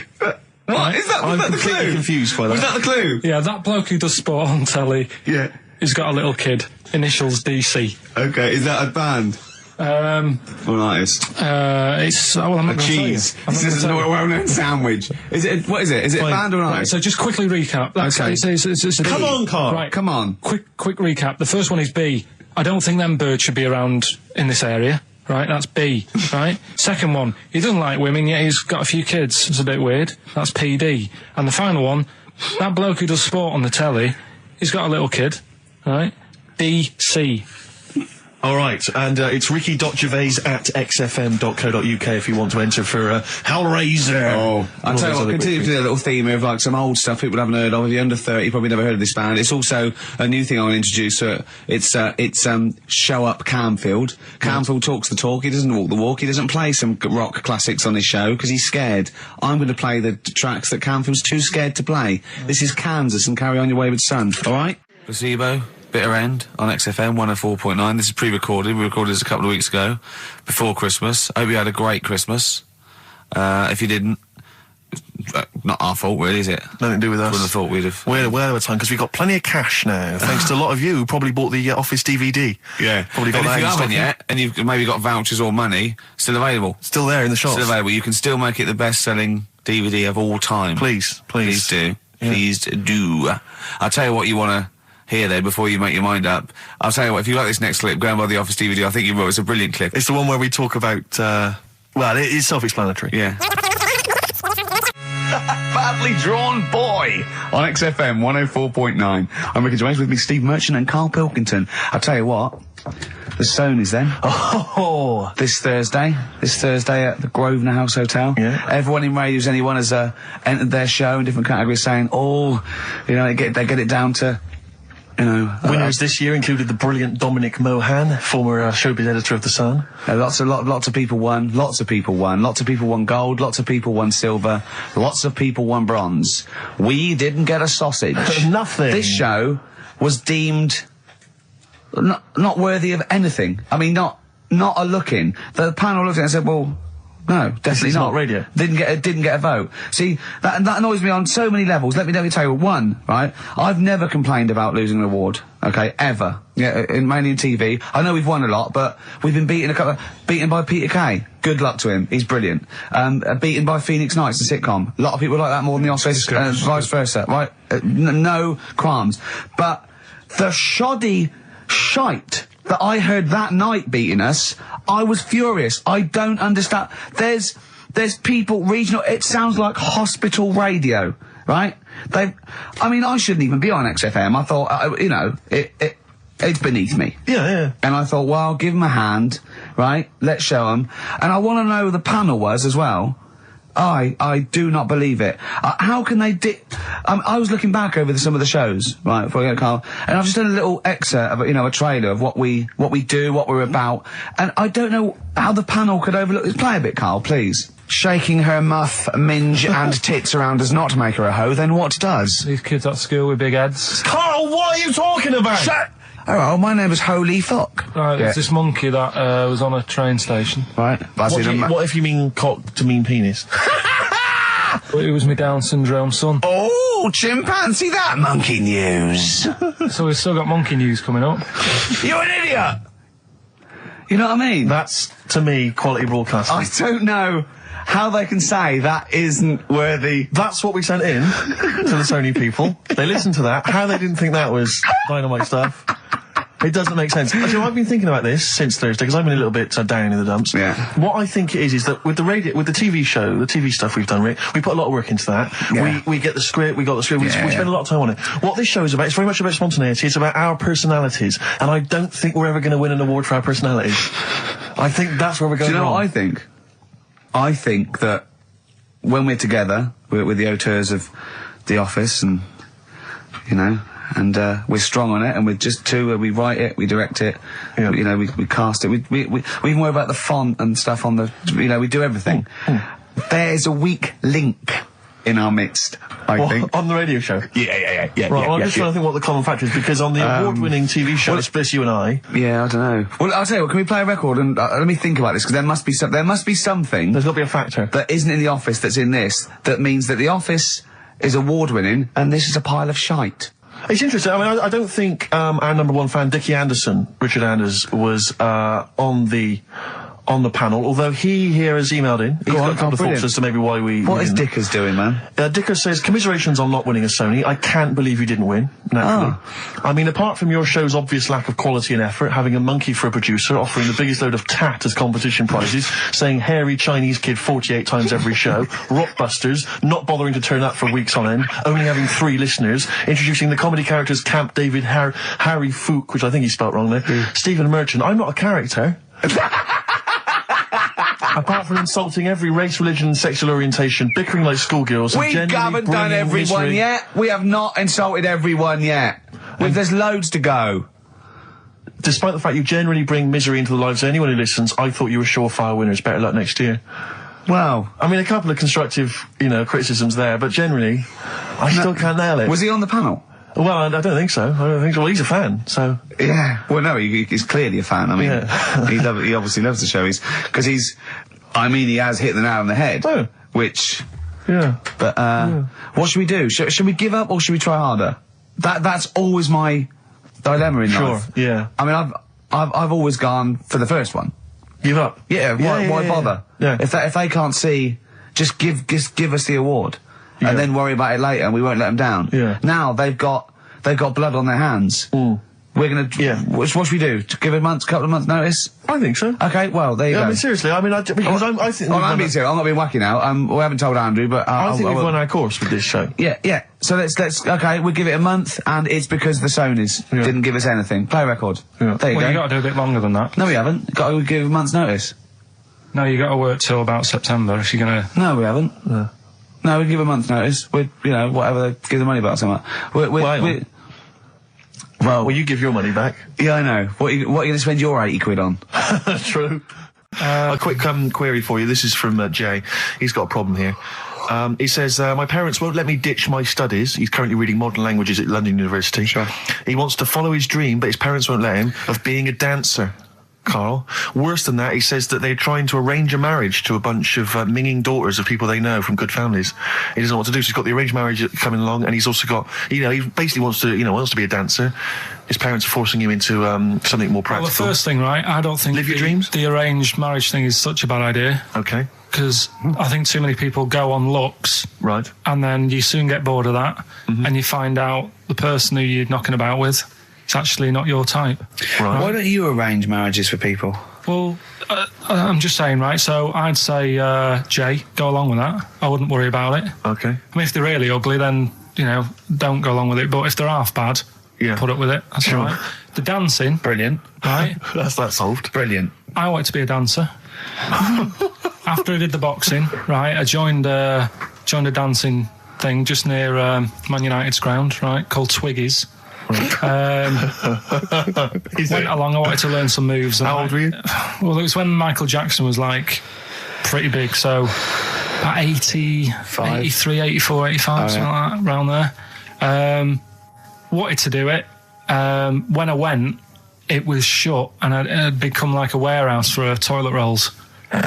What? Is that I'm the completely clue? confused by that. Was that the clue? Yeah, that bloke who does sport on telly. Yeah. He's got a little kid. Initials DC. Okay, is that a band? Or an artist? It's well, I'm not A gonna tell you. cheese. I'm not This is gonna a tell you. well-known sandwich. Is it? What is it? Is it a band or an Right, artist? so just quickly recap. That's, Okay. it's a Come B. on, Carl. Right, Come on. quick recap. The first one is B. I don't think them birds should be around in this area. Right, that's B. Right. Second one, he doesn't like women, yet he's got a few kids. It's a bit weird. That's PD. And the final one, that bloke who does sport on the telly, he's got a little kid. Right. DC. All right, and it's ricky.gervais@xfm.co.uk if you want to enter for Hellraiser. Oh, I'll All tell you those what, other continue quick to do a little theme of like some old stuff people haven't heard of. If you're under 30, you probably never heard of this band. It's also a new thing I want to introduce. It's Show Up Camfield. Camfield talks the talk, he doesn't walk the walk, he doesn't play some rock classics on his show because he's scared. I'm going to play the tracks that Camfield's too scared to play. This is Kansas and Carry On Your Wayward Son, alright? Placebo. Bitter End on XFM 104.9. This is pre-recorded. We recorded this a couple of weeks ago, before Christmas. I hope you had a great Christmas. If you didn't, not our fault, really, is it? Nothing to do with us. Wouldn't have thought we'd have. We're the time because we've got plenty of cash now, thanks to a lot of you who probably bought the Office DVD. Yeah. Probably got And that if you in haven't stock. yet, and you've maybe got vouchers or money, still available. Still there in the shops. Still available. You can still make it the best-selling DVD of all time. Please. Please do. Yeah. Please do. I'll tell you what you want to hear there before you make your mind up. I'll tell you what, if you like this next clip, go and buy the Office DVD. I think you will. It's a brilliant clip. It's the one where we talk about, well, it is self-explanatory. Yeah. Badly Drawn Boy on XFM 104.9. I'm Ricky Gervais, with me Steve Merchant and Karl Pilkington. I'll tell you what, the Stoney's then. Oh, This Thursday at the Grosvenor House Hotel. Yeah. Everyone in Radio's Anyone has entered their show in different categories saying, oh, you know, they get it down to You know, Winners this year included the brilliant Dominic Mohan, former showbiz editor of The Sun. lots of people won. Lots of people won. Lots of people won gold. Lots of people won silver. Lots of people won bronze. We didn't get a sausage. Nothing. This show was deemed not worthy of anything. I mean, not a look-in. The panel looked at it and said, well, no, definitely not radio. Didn't get a vote. See, that annoys me on so many levels. Let me tell you one, right? I've never complained about losing an award, okay, ever. Yeah, mainly in TV. I know we've won a lot, but we've been beaten by Peter Kay. Good luck to him. He's brilliant. Beaten by Phoenix Nights, the sitcom. A lot of people like that more than the Oscars, vice versa, right? No qualms. But the shoddy shite that I heard that night beating us, I was furious. I don't understand. There's people regional. It sounds like hospital radio, right? I mean, I shouldn't even be on XFM. I thought, you know, it's beneath me. Yeah. And I thought, well, give them a hand, right? Let's show them. And I want to know who the panel was as well. I do not believe it. How can they I was looking back over some of the shows, right, before I get Carl, and I've just done a little excerpt of, you know, a trailer of what we do, what we're about, and I don't know how the panel could overlook this. Play a bit, Carl, please. Shaking her muff, minge and tits around does not make her a hoe, then what does? These kids at school with big heads. Carl, what are you talking about? Shut! Oh, my name is Holy Fuck. Right, Yeah. there's this monkey that was on a train station. Right. What if you mean cock to mean penis? It was my Down syndrome son. Oh, chimpanzee, that monkey news. So we've still got monkey news coming up. You're an idiot! You know what I mean? That's, to me, quality broadcasting. I don't know how they can say that isn't worthy. That's what we sent in to the Sony people. They listened to that. How they didn't think that was dynamite stuff, it doesn't make sense. Actually, I've been thinking about this since Thursday because I've been a little bit down in the dumps. Yeah. What I think it is that with the TV show, the TV stuff we've done, Rick, we put a lot of work into that. Yeah. We get the script, we got the script, we spend a lot of time on it. What this show is about, it's very much about spontaneity, it's about our personalities, and I don't think we're ever going to win an award for our personalities. I think that's where we're going Do you know wrong. what I think? I think that when we're together, we're the auteurs of The Office, and, you know, and we're strong on it, and we're just two. We write it, we direct it, you know, we cast it. We even worry about the font and stuff on the. You know, we do everything. There's a weak link in our midst, I think. On the radio show? Yeah. Right, well, I'm just trying to think what the common factor is, because on the award-winning TV show, Spliss You and I... Yeah, I don't know. Well, I'll tell you what, can we play a record and let me think about this, because there must be something... There's got to be a factor. ...that isn't in The Office that's in this, that means that The Office is award-winning, and this is a pile of shite. It's interesting. I mean, I don't think our number one fan, Dickie Anderson, Richard Anders, was on the panel, although he here has emailed in. He's got a couple of thoughts as to maybe why we... What is Dickers doing, man? Dickers says, commiserations on not winning a Sony. I can't believe you didn't win, naturally. I mean, apart from your show's obvious lack of quality and effort, having a monkey for a producer, offering the biggest load of tat as competition prizes, saying hairy Chinese kid 48 times every show, Rockbusters, not bothering to turn up for weeks on end, only having 3 listeners, introducing the comedy characters Camp David, Harry Fook, which I think he spelt wrong there, Stephen Merchant. I'm not a character. Apart from insulting every race, religion and sexual orientation, bickering like schoolgirls... We haven't done everyone yet. We have not insulted everyone yet. There's loads to go. Despite the fact you generally bring misery into the lives of anyone who listens, I thought you were surefire winners. Better luck next year. Well... I mean, a couple of constructive, you know, criticisms there, but generally, I still can't nail it. Was he on the panel? Well, I don't think so. Well, he's a fan, so... Yeah. Well, no, he's clearly a fan. I mean, he obviously loves the show. Because he has hit the nail on the head. Oh. Which... Yeah. But, what should we do? Should we give up or should we try harder? That's always my dilemma in life. Sure, yeah. I mean, I've always gone for the first one. Give up? Yeah, why bother? Yeah. If they can't see, just give us the award. Yeah. And then worry about it later and we won't let them down. Yeah. Now they've got blood on their hands. We're gonna... Yeah. What should we do? Give a couple of months notice? I think so. Okay, well, there you go. I mean, seriously, I mean, I think... I'm being serious. I'm not being wacky now. We haven't told Andrew, but... I think we've won our course with this show. Yeah. So let's... Okay, we'll give it a month, and it's because the Sonys didn't give us anything. Play a record. Yeah. There you go. You got to do a bit longer than that. No, we haven't. Got to give a month's notice. No, you got to work till about September if you're going to... No, we haven't. No, we give a month's notice. We're, whatever they give the money back or something. Well, you give your money back. Yeah, I know. What are you going to spend your 80 quid on? True. A quick query for you. This is from Jay. He's got a problem here. He says, my parents won't let me ditch my studies. He's currently reading modern languages at London University. Sure. He wants to follow his dream, but his parents won't let him, of being a dancer. Carl. Worse than that, he says that they're trying to arrange a marriage to a bunch of minging daughters of people they know from good families. He doesn't know what to do, so he's got the arranged marriage coming along, and he's also got, he basically wants to be a dancer. His parents are forcing him into something more practical. Well, the first thing, right, I don't think live your dreams. The arranged marriage thing is such a bad idea. Okay. Because I think too many people go on looks. Right. And then you soon get bored of that, and you find out the person who you're knocking about with, it's actually not your type. Right. Why don't you arrange marriages for people? Well, I'm just saying, right, so I'd say, Jay, go along with that. I wouldn't worry about it. Okay. I mean, if they're really ugly, then, don't go along with it. But if they're half bad, put up with it. That's Sure. all right. The dancing. Brilliant. Right? That's that solved. Brilliant. I wanted to be a dancer. After I did the boxing, right, I joined a dancing thing just near Man United's ground, right, called Twiggies. Went along, I wanted to learn some moves. How old were you? Well, it was when Michael Jackson was, pretty big, so about 85, 83, 84, 85, something like that, around there. Wanted to do it. When I went, it was shut, and it had become like a warehouse for toilet rolls.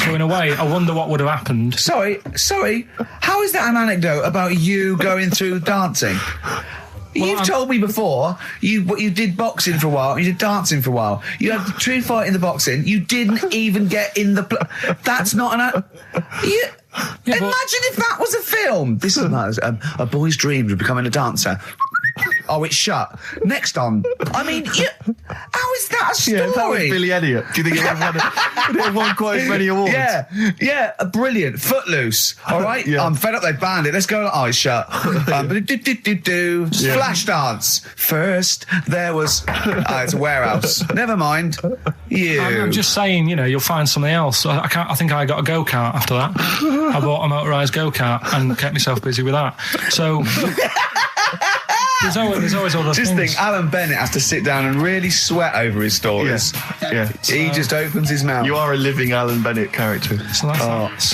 So in a way, I wonder what would have happened. Sorry. How is that an anecdote about you going through dancing? You've told me before you did boxing for a while, you did dancing for a while. You had a true fight in the boxing. You didn't even get in the... That's not an... Imagine if that was a film. This is nice. A boy's dream of becoming a dancer. Oh, it's shut. Next on. I mean, how is that a story? Yeah, that was Billy Elliot. Do you think it would have won quite as many awards? Yeah, brilliant. Footloose. All right, I'm fed up. They banned it. Let's go. Oh, it's shut. Flash dance. First, there was. It's a warehouse. Never mind. I'm just saying, you'll find something else. I think I got a go-kart after that. I bought a motorised go-kart and kept myself busy with that. So. There's always other things. Just think, Alan Bennett has to sit down and really sweat over his stories. Yeah. He just opens his mouth. You are a living Alan Bennett character. So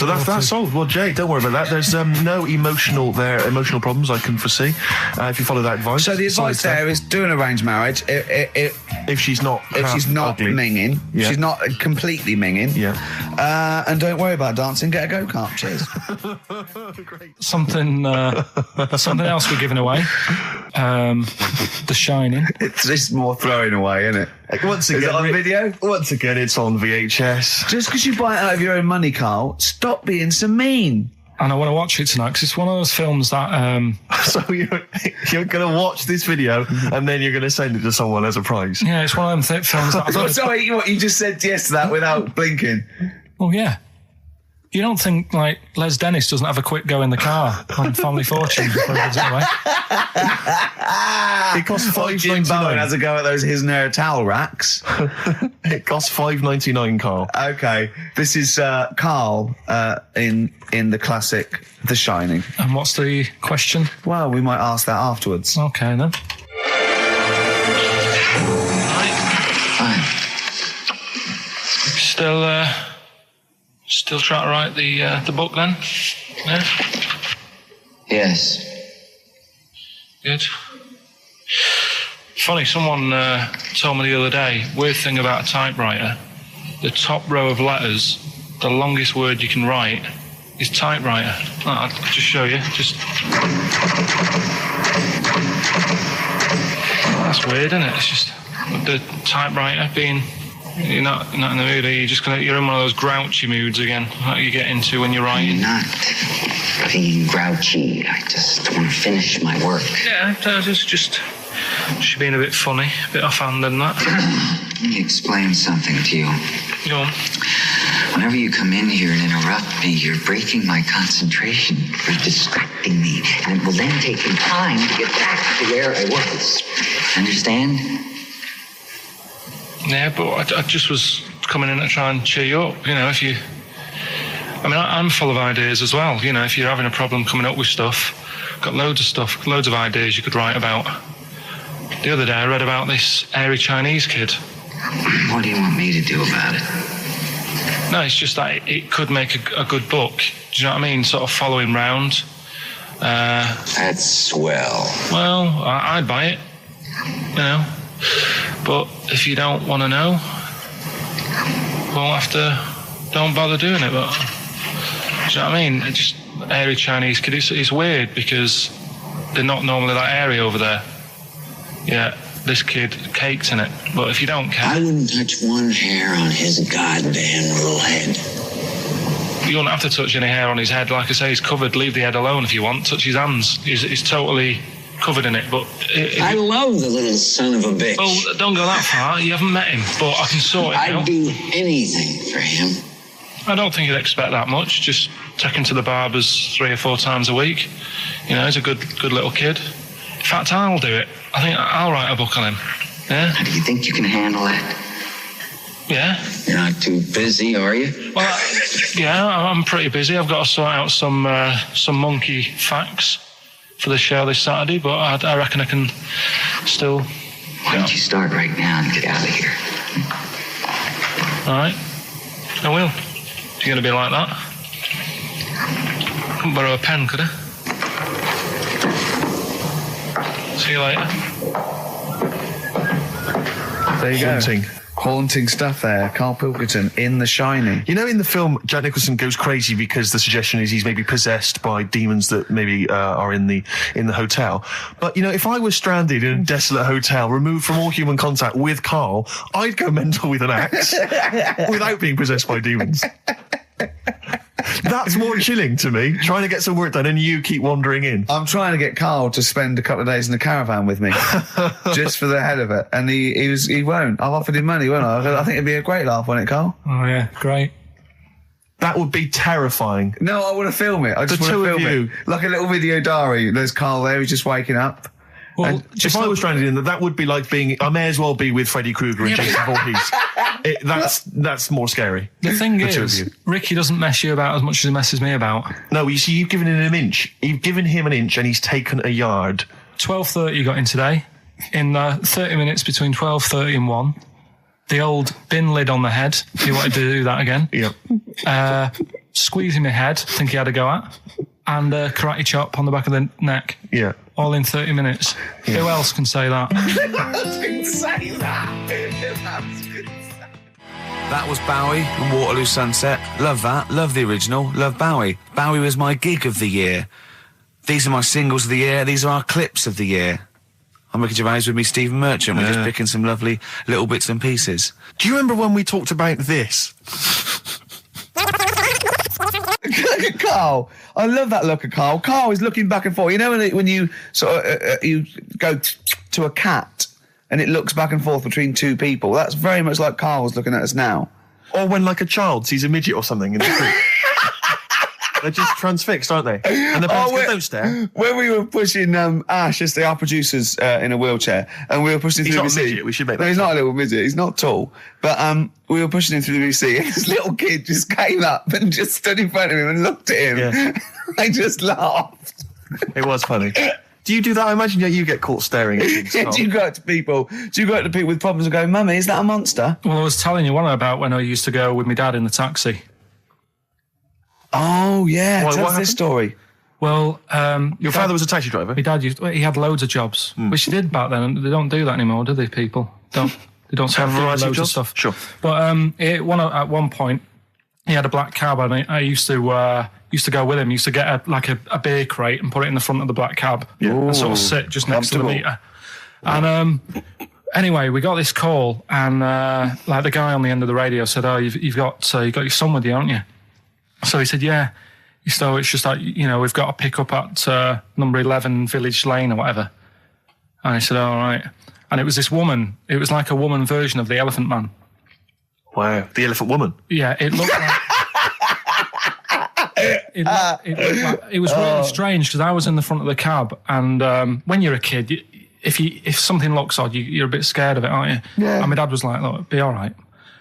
that's solved. Well, Jay, don't worry about that. There's no emotional problems I can foresee if you follow that advice. So the advice there is do an arranged marriage if she's not ugly. minging, she's not completely minging. Yeah. And don't worry about dancing. Get a go-kart. Cheers. Great. Something else we're giving away. The Shining. It's just more throwing away, isn't it? Once again, is it on video? Once again, it's on VHS. Just because you buy it out of your own money, Carl, stop being so mean. And I want to watch it tonight because it's one of those films that... So you're going to watch this video and then you're going to send it to someone as a prize? Yeah, it's one of them films that... Sorry, you just said yes to that without blinking. Well, yeah. You don't think, Les Dennis doesn't have a quick go in the car on Family Fortune before he gives it away? It costs $5.99. Jim Bowen has a go at those his and her towel racks. It costs $5.99, Carl. Okay, this is Carl in the classic The Shining. And what's the question? Well, we might ask that afterwards. Okay, then. Still trying to write the book then? Yeah? Yes. Good. Funny, someone told me the other day, weird thing about a typewriter, the top row of letters, the longest word you can write is typewriter. I'll just show you. That's weird, isn't it? It's just the typewriter being... You're not in the mood, are you? You're in one of those grouchy moods again, like you get into when you're writing. I'm not being grouchy. I just want to finish my work. Yeah, just being a bit funny, a bit offhand and that. Let me explain something to you. Go on. Whenever you come in here and interrupt me, you're breaking my concentration. You're distracting me. And it will then take me time to get back to where I was. Understand? Yeah, but I just was coming in to try and cheer you up, if you... I mean, I'm full of ideas as well, if you're having a problem coming up with stuff, got loads of ideas you could write about. The other day I read about this hairy Chinese kid. What do you want me to do about it? No, it's just that it could make a good book. Do you know what I mean? Sort of follow him round. That's swell. Well, I'd buy it, you know. But if you don't want to know, don't bother doing it. But do you know what I mean? It's just hairy Chinese kid. It's weird because they're not normally that hairy over there. Yeah, this kid caked in it. But if you don't care, I wouldn't touch one hair on his goddamn little head. you don't have to touch any hair on his head. Like I say, he's covered. Leave the head alone if you want. Touch his hands. He's totally covered in it. But I love the little son of a bitch. Well, don't go that far. You haven't met him, but I can sort it out. I'd do anything for him. I don't think you'd expect that much. Just take him to the barbers 3 or 4 times a week. You know, he's a good little kid. In fact, I'll do it. I think I'll write a book on him. Yeah? How do you think you can handle that? Yeah. You're not too busy, are you? Well, yeah, I'm pretty busy. I've got to sort out some monkey facts for the show this Saturday, but I reckon I can still... Why don't you start right now and get out of here? All right. I will. You're going to be like that? Couldn't borrow a pen, could I? See you later. There you go. Haunting stuff there. Karl Pilkington in The Shining. You know, in the film, Jack Nicholson goes crazy because the suggestion is he's maybe possessed by demons that maybe are in the hotel. But, you know, if I was stranded in a desolate hotel, removed from all human contact with Karl, I'd go mental with an axe without being possessed by demons. That's more chilling to me, trying to get some work done and you keep wandering in. I'm trying to get Karl to spend a couple of days in the caravan with me, just for the head of it. And he won't. I've offered him money, won't I? I think it'd be a great laugh, wouldn't it, Karl? Oh, yeah, great. That would be terrifying. No, I want to film it. I just want to film it. Like a little video diary. There's Karl there, he's just waking up. Well, if I was stranded in that would be like being... I may as well be with Freddy Krueger and Jason Voorhees. That's more scary. The thing is, Ricky doesn't mess you about as much as he messes me about. No, you see, you've given him an inch. You've given him an inch and he's taken a yard. 12:30 you got in today. In 30 minutes between 12:30 and 1. The old bin lid on the head. He wanted to do that again. Yep. Squeezing my head, think he had a go at. And karate chop on the back of the neck. Yeah. All in 30 minutes. Yeah. Who else can say that? That was Bowie and Waterloo Sunset. Love that. Love the original. Love Bowie. Bowie was my gig of the year. These are my singles of the year. These are our clips of the year. I'm Ricky Gervais with me, Stephen Merchant. We're just picking some lovely little bits and pieces. Do you remember when we talked about this? Look at Karl. I love that look at Karl. Karl is looking back and forth. You know when you sort of you go to a cat and it looks back and forth between two people. That's very much like Karl's looking at us now. Or when like a child sees a midget or something in the street. They're just transfixed, aren't they? And the parents go, don't stare. When we were pushing Ash, as our producer's in a wheelchair, and we were pushing him through the VC. He's not a midget, we should make that. No, he's not a little midget. He's not tall. But we were pushing him through the VC, and this little kid just came up and just stood in front of him and looked at him. Yeah. I just laughed. It was funny. Do you do that? I imagine you get caught staring at things. Do you go up to people? Do you go up to people with problems and go, "Mummy, is that a monster?" Well, I was telling you one about when I used to go with my dad in the taxi. Oh, yeah. Tell us this story. Well, your father was a taxi driver? My dad he had loads of jobs, which he did back then, and they don't do that anymore, do they, people? They don't have loads of stuff. Sure. But at one point, he had a black cab, and I used to go with him. Used to get a beer crate and put it in the front of the black cab and sort of sit just next to the meter. And anyway, we got this call, and the guy on the end of the radio said, "Oh, you've got your son with you, haven't you?" So he said, "Yeah." So it's just like, we've got to pick up at number 11 Village Lane or whatever. And I said, all right. And it was this woman. It was like a woman version of the Elephant Man. Wow, the Elephant Woman. Yeah, it looked like... it was really strange because I was in the front of the cab, and when you're a kid, if something looks odd, you're a bit scared of it, aren't you? Yeah. And my dad was like, "Look, be all right."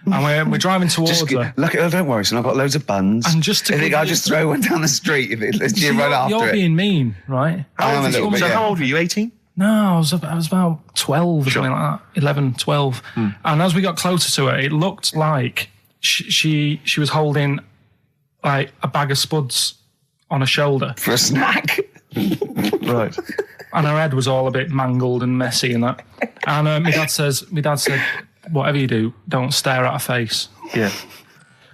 And we're driving towards her. Look, don't worry, son. I've got loads of buns. And just to I'll just throw one down the street if it lets you run after it. You're being mean, right? I am a little bit. So how old were you? 18? No, I was about 12 or something like that. 11, 12. And as we got closer to her, it looked like she was holding like a bag of spuds on her shoulder. For a snack. Right. And her head was all a bit mangled and messy and that. And my dad said, whatever you do, don't stare at her face. Yeah.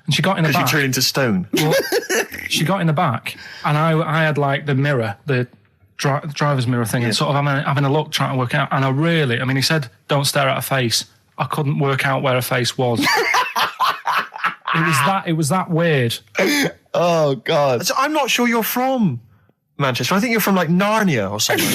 And she got in the back. Because you turned into stone. Well, she got in the back, and I had like the mirror, the driver's mirror thing, and sort of having a look, trying to work out. And he said, don't stare at her face. I couldn't work out where her face was. It was that weird. Oh, God. So I'm not sure you're from Manchester. I think you're from like Narnia or something.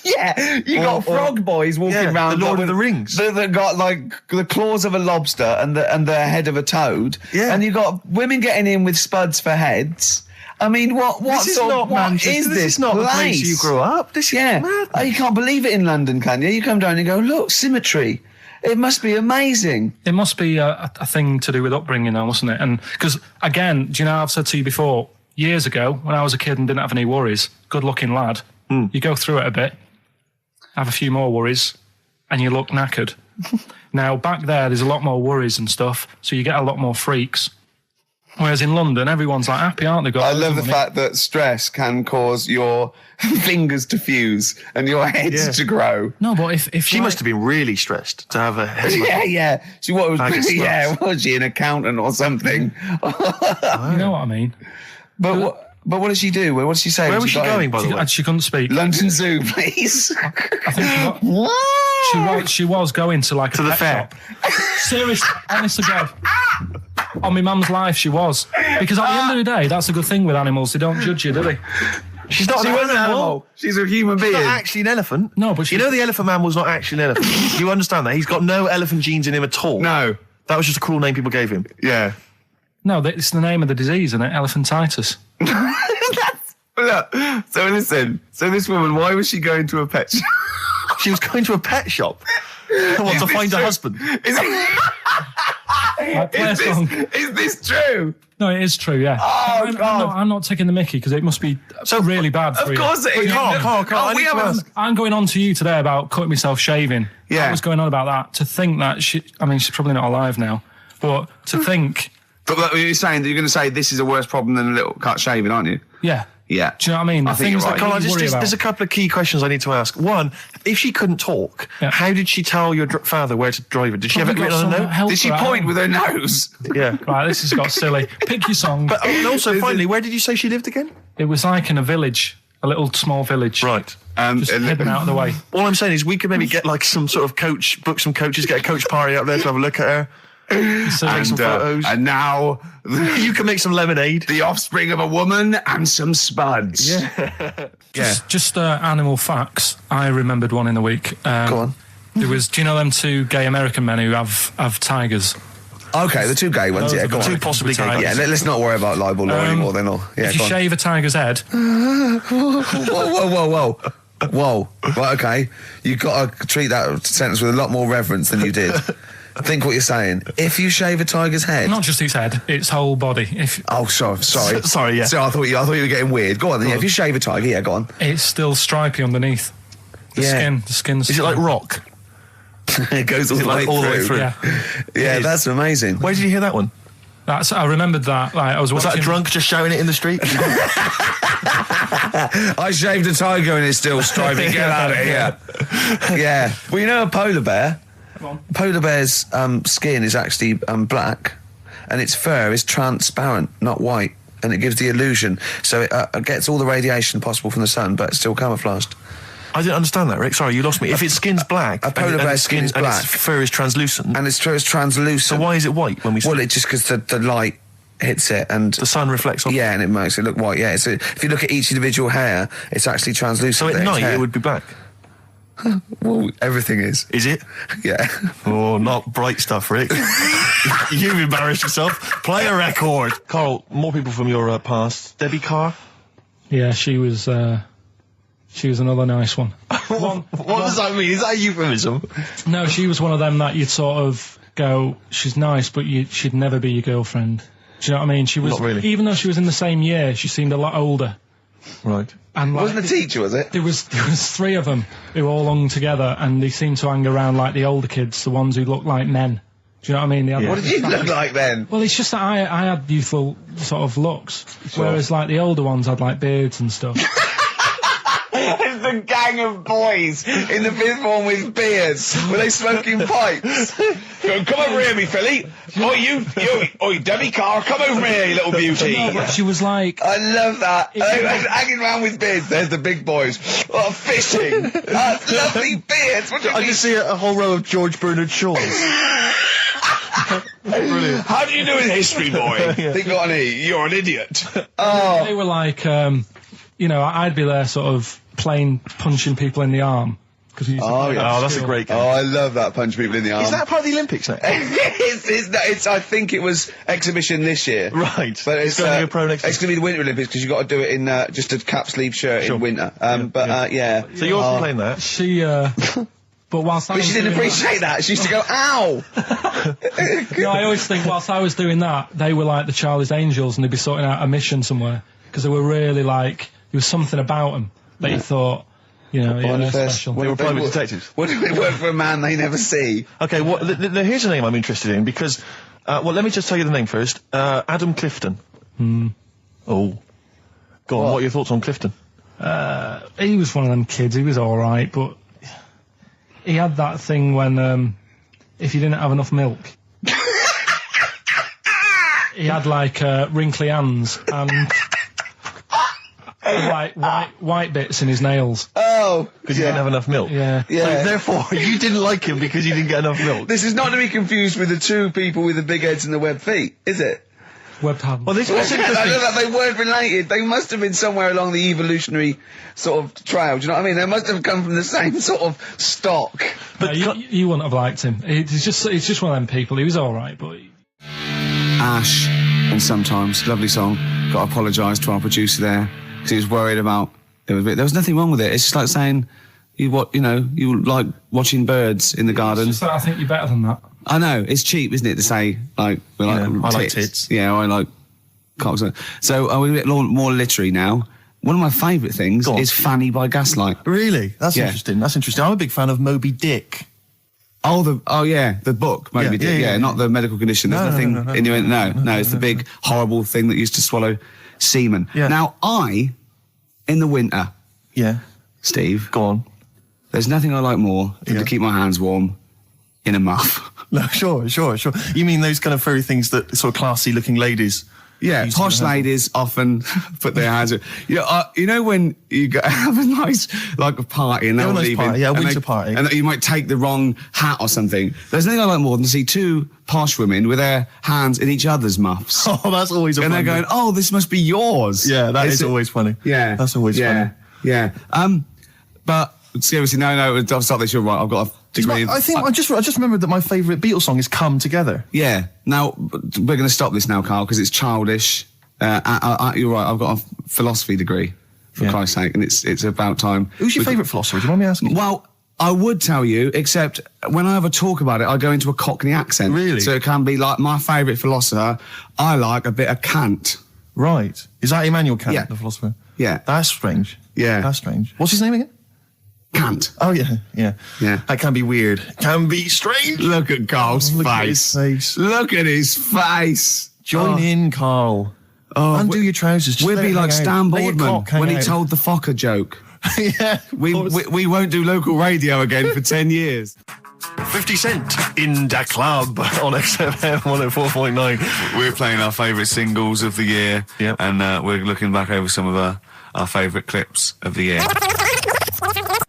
Yeah, you got frog boys walking around. The Lord of the Rings. That got like the claws of a lobster and the head of a toad. Yeah. And you got women getting in with spuds for heads. I mean, what is not Manchester. This is not the place you grew up. This is mad. Oh, you can't believe it in London, can you? You come down and go, look, symmetry. It must be amazing. It must be a thing to do with upbringing now, mustn't it? And because, again, do you know, I've said to you before, years ago, when I was a kid and didn't have any worries, good-looking lad, you go through it a bit, have a few more worries, and you look knackered. Now, back there's a lot more worries and stuff, so you get a lot more freaks. Whereas in London, everyone's like happy, aren't they? I love the fact that stress can cause your fingers to fuse and your head to grow. No, but if she must have been really stressed to have a head. Yeah. She was she an accountant or something? You know what I mean? But what did she do? What did she say? Where was she going, by the way? She couldn't speak. London Zoo, please. I think she was going to like a pet shop. Seriously, honest to God. On my mum's life, she was. Because at the end of the day, that's a good thing with animals. They don't judge you, do they? She wasn't an animal. She's a human being. She's not actually an elephant. No, but you know the Elephant Man was not actually an elephant. You understand that? He's got no elephant genes in him at all. No. That was just a cruel name people gave him. Yeah. No, it's the name of the disease, isn't it? Elephantitis. Look, so listen. So this woman, why was she going to a pet shop? She was going to a pet shop. To find a husband. Is this true? No, it is true, yeah. Oh, God. I'm not taking the mickey because it must be so really bad for you. Of course it is. Carl, I'm going on to you today about cutting myself shaving. Yeah. I was going on about that. To think that she's probably not alive now, but to think... But you're saying that you're going to say this is a worse problem than a little cut shaving, aren't you? Yeah. Yeah. Do you know what I mean? I think you're right. Carl, there's a couple of key questions I need to ask. One, if she couldn't talk, how did she tell your father where to drive it? Did she have it written on a note? Did she point with her nose? Yeah. Right, this has got silly. Pick your song. But also, finally, where did you say she lived again? It was like in a village, a little small village. Right. Just hidden out of the way. All I'm saying is we could maybe get like some sort of coach, book some coaches, get a coach party up there to have a look at her. Take some photos. And now you can make some lemonade. The offspring of a woman and some spuds. Yeah. Just animal facts. I remembered one in the week. Go on. There was, do you know them two gay American men who have tigers? Okay, the two gay ones, Those go on. Two possibly gay guys. Yeah, let's not worry about libel law anymore then. Yeah, if you shave a tiger's head... Whoa. Right, okay. You've got to treat that sentence with a lot more reverence than you did. Think what you're saying. If you shave a tiger's head... Not just its head, its whole body. Sorry. Sorry, yeah. So I thought you were getting weird. Go on then. Yeah, if you shave a tiger, go on. It's still stripy underneath. The skin's... Is it like rock? It goes all the way through. Yeah, that's amazing. Where did you hear that one? I remembered that. Like, was that a drunk just shouting it in the street? I shaved a tiger and it's still stripy. Get out of here. Yeah. Well, you know a polar bear? Polar bear's skin is actually black, and its fur is transparent, not white, and it gives the illusion. So it gets all the radiation possible from the sun, but it's still camouflaged. I didn't understand that, Rick. Sorry, you lost me. If its skin's black, a polar bear's skin is black, and its fur is translucent, and its fur is translucent. So why is it white when we? Well, it's just because the light hits it and the sun reflects off. Yeah, and it makes it look white. Yeah, so if you look at each individual hair, it's actually translucent. So at night it would be black. Well, everything is. Is it? Yeah. Oh, not bright stuff, Rick. You've embarrassed yourself. Play a record. Carl, more people from your past. Debbie Carr? Yeah, she was another nice one. What does that mean? Is that a euphemism? No, she was one of them that you'd sort of go, she's nice, but she'd never be your girlfriend. Do you know what I mean? She was, not really. Even though she was in the same year, she seemed a lot older. Right. And It wasn't a teacher, was it? There was 3 of them who all hung together, and they seemed to hang around like the older kids, the ones who looked like men. Do you know what I mean? What did you look like then? Well, it's just that I had youthful sort of looks, whereas like the older ones had like beards and stuff. It's a gang of boys in the 5th form with beards. Were they smoking pipes? Go, come over here, me filly. Oi, Debbie Carr, come over here, you little beauty. No, but she was like... I love that. They were hanging around with beards. There's the big boys. Oh, fishing. That's lovely beards. What do you I mean? just see a whole row of George Bernard Shaws. Brilliant. How do you do in history, boy? Think on E. You're an idiot. Oh. They were like, I'd be there sort of playing punching people in the arm. Oh, that's a great game. Oh, I love that, punch people in the arm. Is that part of the Olympics now? it's, I think it was exhibition this year. Right. But it's going to be a pro next year. It's going to be the Winter Olympics because you've got to do it in just a cap sleeve shirt in winter. Yeah. So you're also playing that? She, but whilst I But was she didn't doing appreciate that. She used to go, ow! No, I always think whilst I was doing that, they were like the Charlie's Angels and they'd be sorting out a mission somewhere. Because they were really like, there was something about them that you thought, they're special. They were private detectives. What do it work for a man they never see? Okay, here's a name I'm interested in because, let me just tell you the name first. Adam Clifton. Oh. Go on, what are your thoughts on Clifton? He was one of them kids, he was alright, but he had that thing when, if you didn't have enough milk. He had like, wrinkly hands and... like white bits in his nails. Oh, because he didn't have enough milk. Yeah. So therefore, you didn't like him because you didn't get enough milk. This is not to be confused with the 2 people with the big heads and the web feet, is it? Webbed hands. Well, this was interesting. I know that they weren't related. They must have been somewhere along the evolutionary sort of trail. Do you know what I mean? They must have come from the same sort of stock. But you wouldn't have liked him. It's just one of them people. He was all right, but. Ash, and sometimes lovely song. Got to apologise to our producer there because he was worried about. There was nothing wrong with it. It's just like saying you like watching birds in the garden. It's just that I think you're better than that. I know, it's cheap, isn't it, to say, like, we like I like tits. Yeah, I like cocks. So, we're a bit more literary now. One of my favourite things is Fanny by Gaslight. Really? That's interesting. That's interesting. I'm a big fan of Moby Dick. The book, Moby Dick, yeah, not the medical condition. There's nothing innuendo. No, it's the big, horrible thing that used to swallow semen. Yeah. Now, in the winter, Steve, go on. There's nothing I like more than to keep my hands warm in a muff. No, sure. You mean those kind of furry things that sort of classy-looking ladies? Yeah, posh ladies often put their hands. You know when you have a nice a party and they're leaving, party, a winter party, and you might take the wrong hat or something. There's nothing I like more than to see 2 posh women with their hands in each other's muffs. Oh, that's always and they're going, "Oh, this must be yours." Yeah, that is always funny. Yeah, that's always funny. Yeah. But seriously, no, I'll stop this. You're right. I've got a degree. I just remembered that my favourite Beatles song is "Come Together." Yeah. Now we're going to stop this now, Carl, because it's childish. You're right. I've got a philosophy degree, for Christ's sake, and it's about time. Who's your favourite philosopher? Do you mind me asking? Well, I would tell you, except when I have a talk about it, I go into a Cockney accent. Really? So it can be like my favourite philosopher. I like a bit of Kant. Right. Is that Immanuel Kant, the philosopher? Yeah. That's strange. Yeah. That's strange. What's his name again? Kant. Oh, yeah. That can be weird. Can be strange. Look at Carl's face. Look at his face. Look at his face. Join in, Carl. Undo your trousers. We'll be like Stan Boardman when he told the Fokker joke. Yeah. We won't do local radio again for 10 years. 50 Cent in Da Club on XFM 104.9. We're playing our favourite singles of the year. Yep. And we're looking back over some of our favourite clips of the year.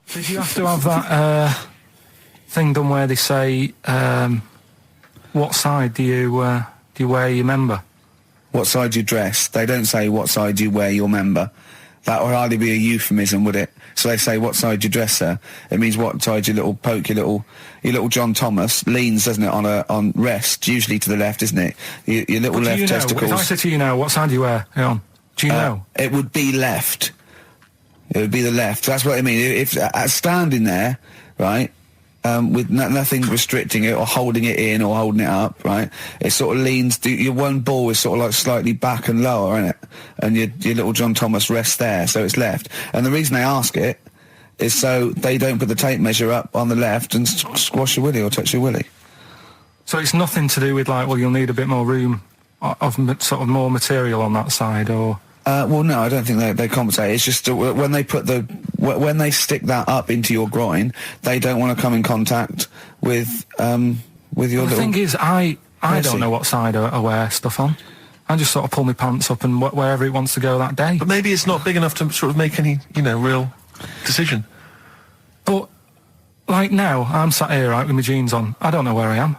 Did you have to have that thing done where they say, what side do you wear your member? What side do you dress? They don't say what side do you wear your member. That would hardly be a euphemism, would it? So they say what side do you dress, sir? It means what side your little poke, your little John Thomas leans, doesn't it, on rest, usually to the left, isn't it? Your little left testicles. If I said to you now, what side do you wear? Hang on. Do you know? It would be left. It would be the left. That's what I mean. If standing there, right, with nothing restricting it or holding it in or holding it up, right? It sort of leans, your one ball is sort of like slightly back and lower, isn't it? And your little John Thomas rests there, so it's left. And the reason they ask it is so they don't put the tape measure up on the left and squash your willy or touch your willy. So it's nothing to do with like, well, you'll need a bit more room of sort of more material on that side, or... Well, no, I don't think they compensate. It's just when they put when they stick that up into your groin, they don't want to come in contact with your little... The thing is, I don't know what side I wear stuff on. I just sort of pull my pants up and wherever it wants to go that day. But maybe it's not big enough to sort of make any, real decision. But, like now, I'm sat here, right, with my jeans on. I don't know where I am.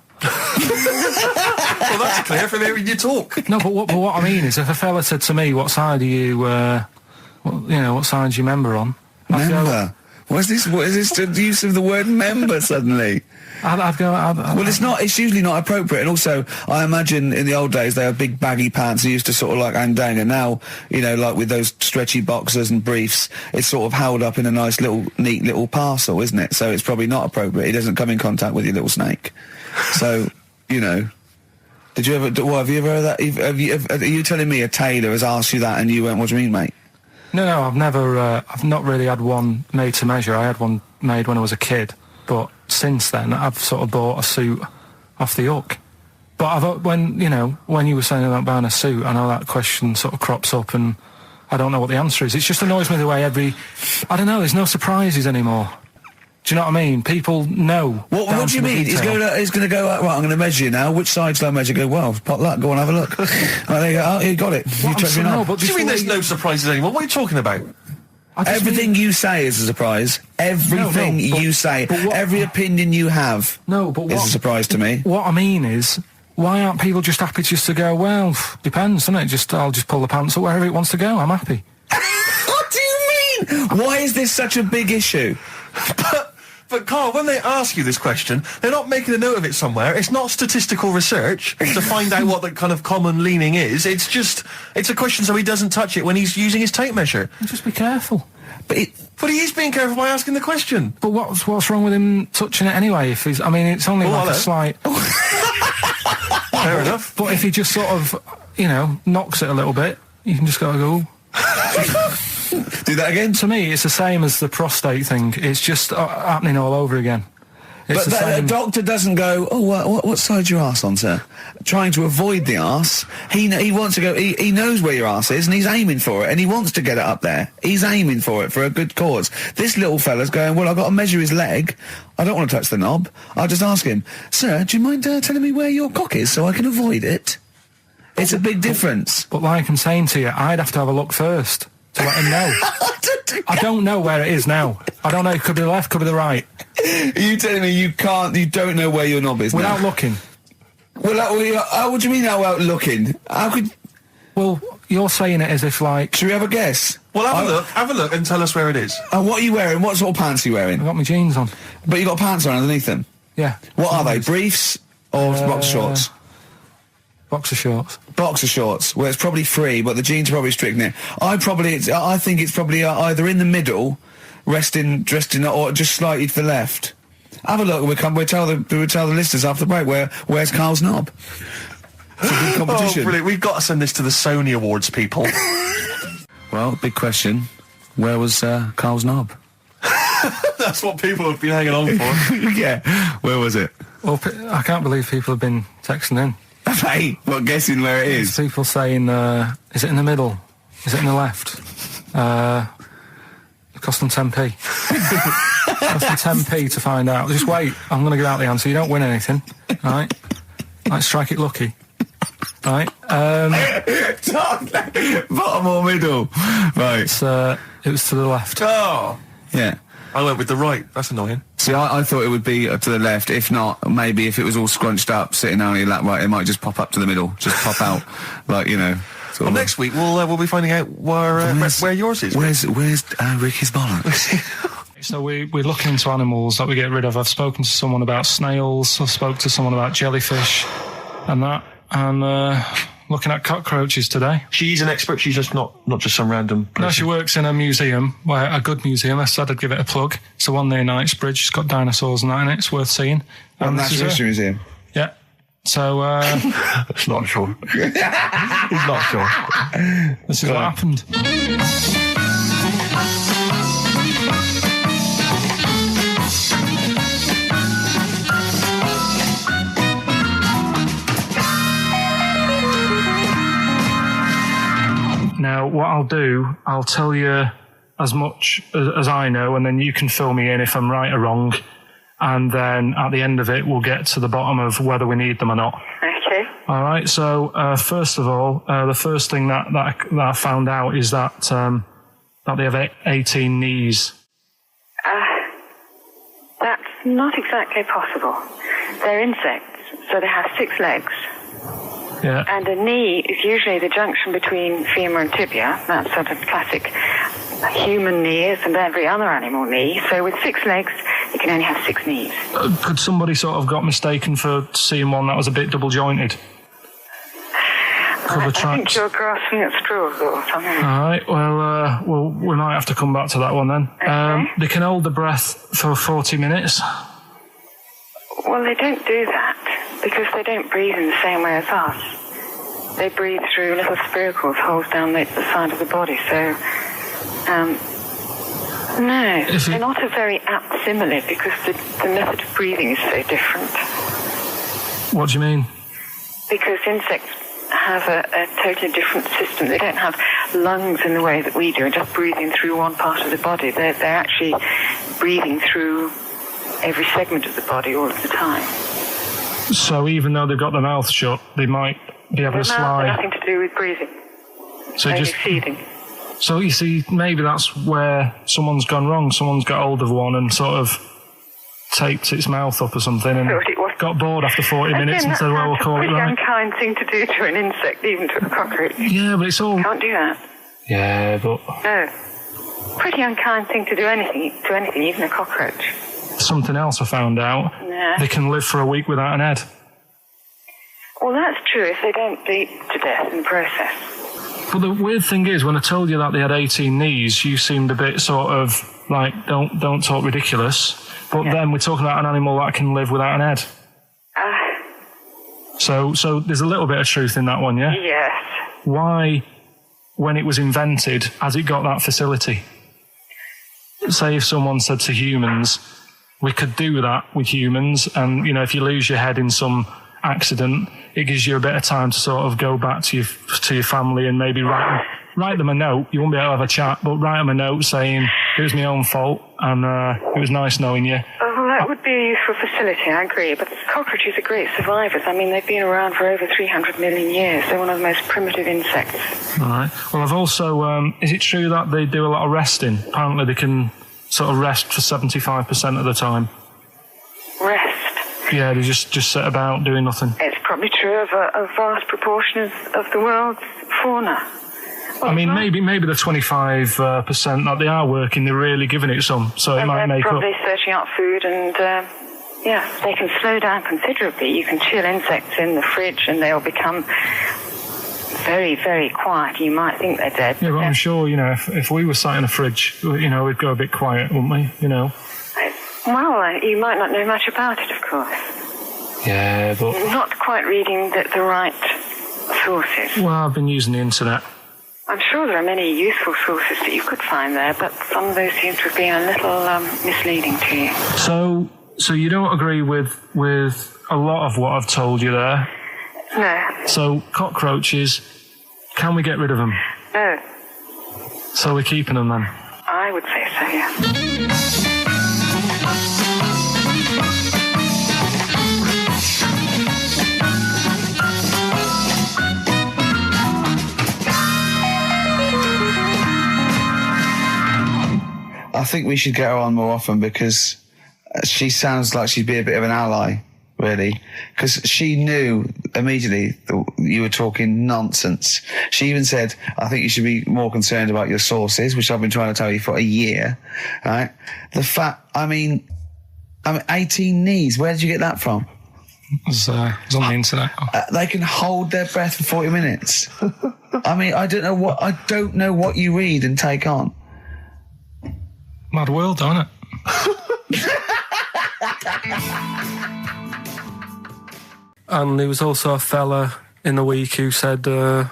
Well, that's clear from hearing you talk. No, but what I mean is, if a fella said to me, what side are you, what side do you member on? Member? What is this the use of the word member suddenly? I'd go... Well, it's usually not appropriate, and also, I imagine in the old days they had big baggy pants that used to sort of like hang down, and now, like with those stretchy boxers and briefs, it's sort of held up in a nice neat little parcel, isn't it? So it's probably not appropriate. It doesn't come in contact with your little snake. So, did you ever, have you ever heard that? Are you telling me a tailor has asked you that and you went, what do you mean, mate? No, I've never, I've not really had one made to measure. I had one made when I was a kid, but since then I've sort of bought a suit off the hook. But when you were saying about buying a suit, I know that question sort of crops up and I don't know what the answer is. It just annoys me the way I don't know, there's no surprises anymore. Do you know what I mean? People know. What do you mean? He's going to go, right, I'm going to measure you now. Which side shall I measure? Go, well, pot luck, go and have a look. Right, there you go. Oh, you got it. You trust me now. What do you mean there's no surprises anymore? What are you talking about? Everything you say is a surprise. Everything you say. Every opinion you have is a surprise to me. What I mean is, why aren't people just happy just to go, well, depends, doesn't it? I'll just pull the pants up wherever it wants to go. I'm happy. What do you mean? Why is this such a big issue? But Carl, when they ask you this question, they're not making a note of it somewhere. It's not statistical research to find out what the kind of common leaning is. It's a question so he doesn't touch it when he's using his tape measure. Just be careful. But he is being careful by asking the question. But what's wrong with him touching it anyway? If he's, it's only like a slight... Fair enough. But if he just sort of, knocks it a little bit, you can just go... Do that again? To me, it's the same as the prostate thing. It's just happening all over again. But the doctor doesn't go, what side's your arse on, sir? Trying to avoid the arse. He wants to go, he knows where your arse is and he's aiming for it and he wants to get it up there. He's aiming for it for a good cause. This little fella's going, well, I've got to measure his leg. I don't want to touch the knob. I'll just ask him, sir, do you mind telling me where your cock is so I can avoid it? It's a big difference. But like I'm saying to you, I'd have to have a look first to let him know. I don't know where it is now. I don't know. It could be the left, could be the right. Are you telling me you don't know where your knob is without now? looking? Well, what do you mean without looking? How could... Well, you're saying it as if like... Should we have a guess? Well, have a look and tell us where it is. What are you wearing? What sort of pants are you wearing? I've got my jeans on. But you got pants on underneath them? Yeah. What are they? Briefs or boxer shorts? Boxer shorts. Boxer shorts. Well, it's probably free, but the jeans are probably strict in it. I think it's probably either in the middle, dressed in, or just slightly to the left. Have a look. We'll tell the listeners after the break where's Carl's knob. It's a big competition. Oh, brilliant! We've got to send this to the Sony Awards people. Well, big question. Where was Carl's knob? That's what people have been hanging on for. Yeah. Where was it? Well, I can't believe people have been texting in. Hey, what, guessing where it is? People saying, is it in the middle? Is it in the left? It cost them 10p. It cost them 10p to find out. Just wait, I'm going to give out the answer. You don't win anything, right? Like, strike it lucky. Right? Bottom or middle? Right. It was to the left. Oh! Yeah. I went with the right. That's annoying. See, I thought it would be to the left. If not, maybe if it was all scrunched up, sitting on your lap right, it might just pop up to the middle. Just pop out, like, Well, next week we'll be finding out where yours is. Where's Ricky's bollocks? So we're looking into animals that we get rid of. I've spoken to someone about snails. I've spoken to someone about jellyfish and that. And looking at cockroaches today. She's an expert. She's just not just some random person. No, she works in a museum, a good museum. I said I'd give it a plug. It's the one near Knightsbridge. It's got dinosaurs and that in it. It's worth seeing. Natural History Museum. Yeah. So, It's not sure. He's not sure. This is what happened. Now, what I'll do, I'll tell you as much as I know, and then you can fill me in if I'm right or wrong. And then at the end of it, we'll get to the bottom of whether we need them or not. Okay. All right. So first of all, the first thing that I found out is that they have 18 knees. That's not exactly possible. They're insects, so they have 6 legs. Yeah. And a knee is usually the junction between femur and tibia. That's sort of classic human knees and every other animal knee. So with 6 legs, you can only have 6 knees. Could somebody sort of got mistaken for seeing one that was a bit double jointed? I think you're grasping at straws or something. All right. Well, we might have to come back to that one then. Okay. They can hold the breath for 40 minutes. Well, they don't do that because they don't breathe in the same way as us. They breathe through little spiracles, holes down the side of the body. So, no, they're not a very apt simile because the method of breathing is so different. What do you mean? Because insects have a totally different system. They don't have lungs in the way that we do, just breathing through one part of the body. They're actually breathing through every segment of the body all of the time. So even though they've got their mouth shut, they might be able to slide. Nothing to do with breathing. So only just feeding. So you see, maybe that's where someone's gone wrong. Someone's got hold of one and sort of taped its mouth up or something and got bored after 40 minutes and said, well, we'll call it right. That's a pretty unkind thing to do to an insect, even to a cockroach. Yeah, but it's all... Can't do that. Yeah, but... No. Pretty unkind thing to do anything, even a cockroach. Something else I found out. Yeah. They can live for a week without an head. Well, that's true if they don't bleed to death in the process. But the weird thing is, when I told you that they had 18 knees, you seemed a bit sort of like, don't talk ridiculous. But then we're talking about an animal that can live without an head. So there's a little bit of truth in that one, yeah? Yes. Why, when it was invented, has it got that facility? Say if someone said to humans, we could do that with humans, and, you know, if you lose your head in some accident, it gives you a bit of time to sort of go back to your family and maybe write them a note. You won't be able to have a chat, but write them a note saying, it was my own fault, and it was nice knowing you. Oh, well, that would be a useful facility, I agree. But cockroaches are great survivors. I mean, they've been around for over 300 million years. They're one of the most primitive insects. All right. Well, I've also... is it true that they do a lot of resting? Apparently they can sort of rest for 75% of the time. Rest? Yeah, they just sit about doing nothing. It's probably true of a vast proportion of the world's fauna. Well, I mean, maybe the 25% that they are working, they're really giving it some, so it might make up. They're probably searching out food and, they can slow down considerably. You can chill insects in the fridge and they'll become very, very quiet. You might think they're dead. Yeah, but I'm sure, you know, if we were sat in a fridge, you know, we'd go a bit quiet, wouldn't we, you know? Well, you might not know much about it, of course. Yeah, but... You're not quite reading the right sources. Well, I've been using the internet. I'm sure there are many useful sources that you could find there, but some of those seem to have been a little misleading to you. So you don't agree with a lot of what I've told you there? No. So cockroaches, can we get rid of them? No. So we're keeping them then? I would say so, yeah. I think we should get her on more often because she sounds like she'd be a bit of an ally, really. Because she knew immediately that you were talking nonsense. She even said, I think you should be more concerned about your sources, which I've been trying to tell you for a year, right? I mean, 18 knees, where did you get that from? It's on the internet. They can hold their breath for 40 minutes. I mean, I don't know what you read and take on. Mad world, don't it? And there was also a fella in the week who said that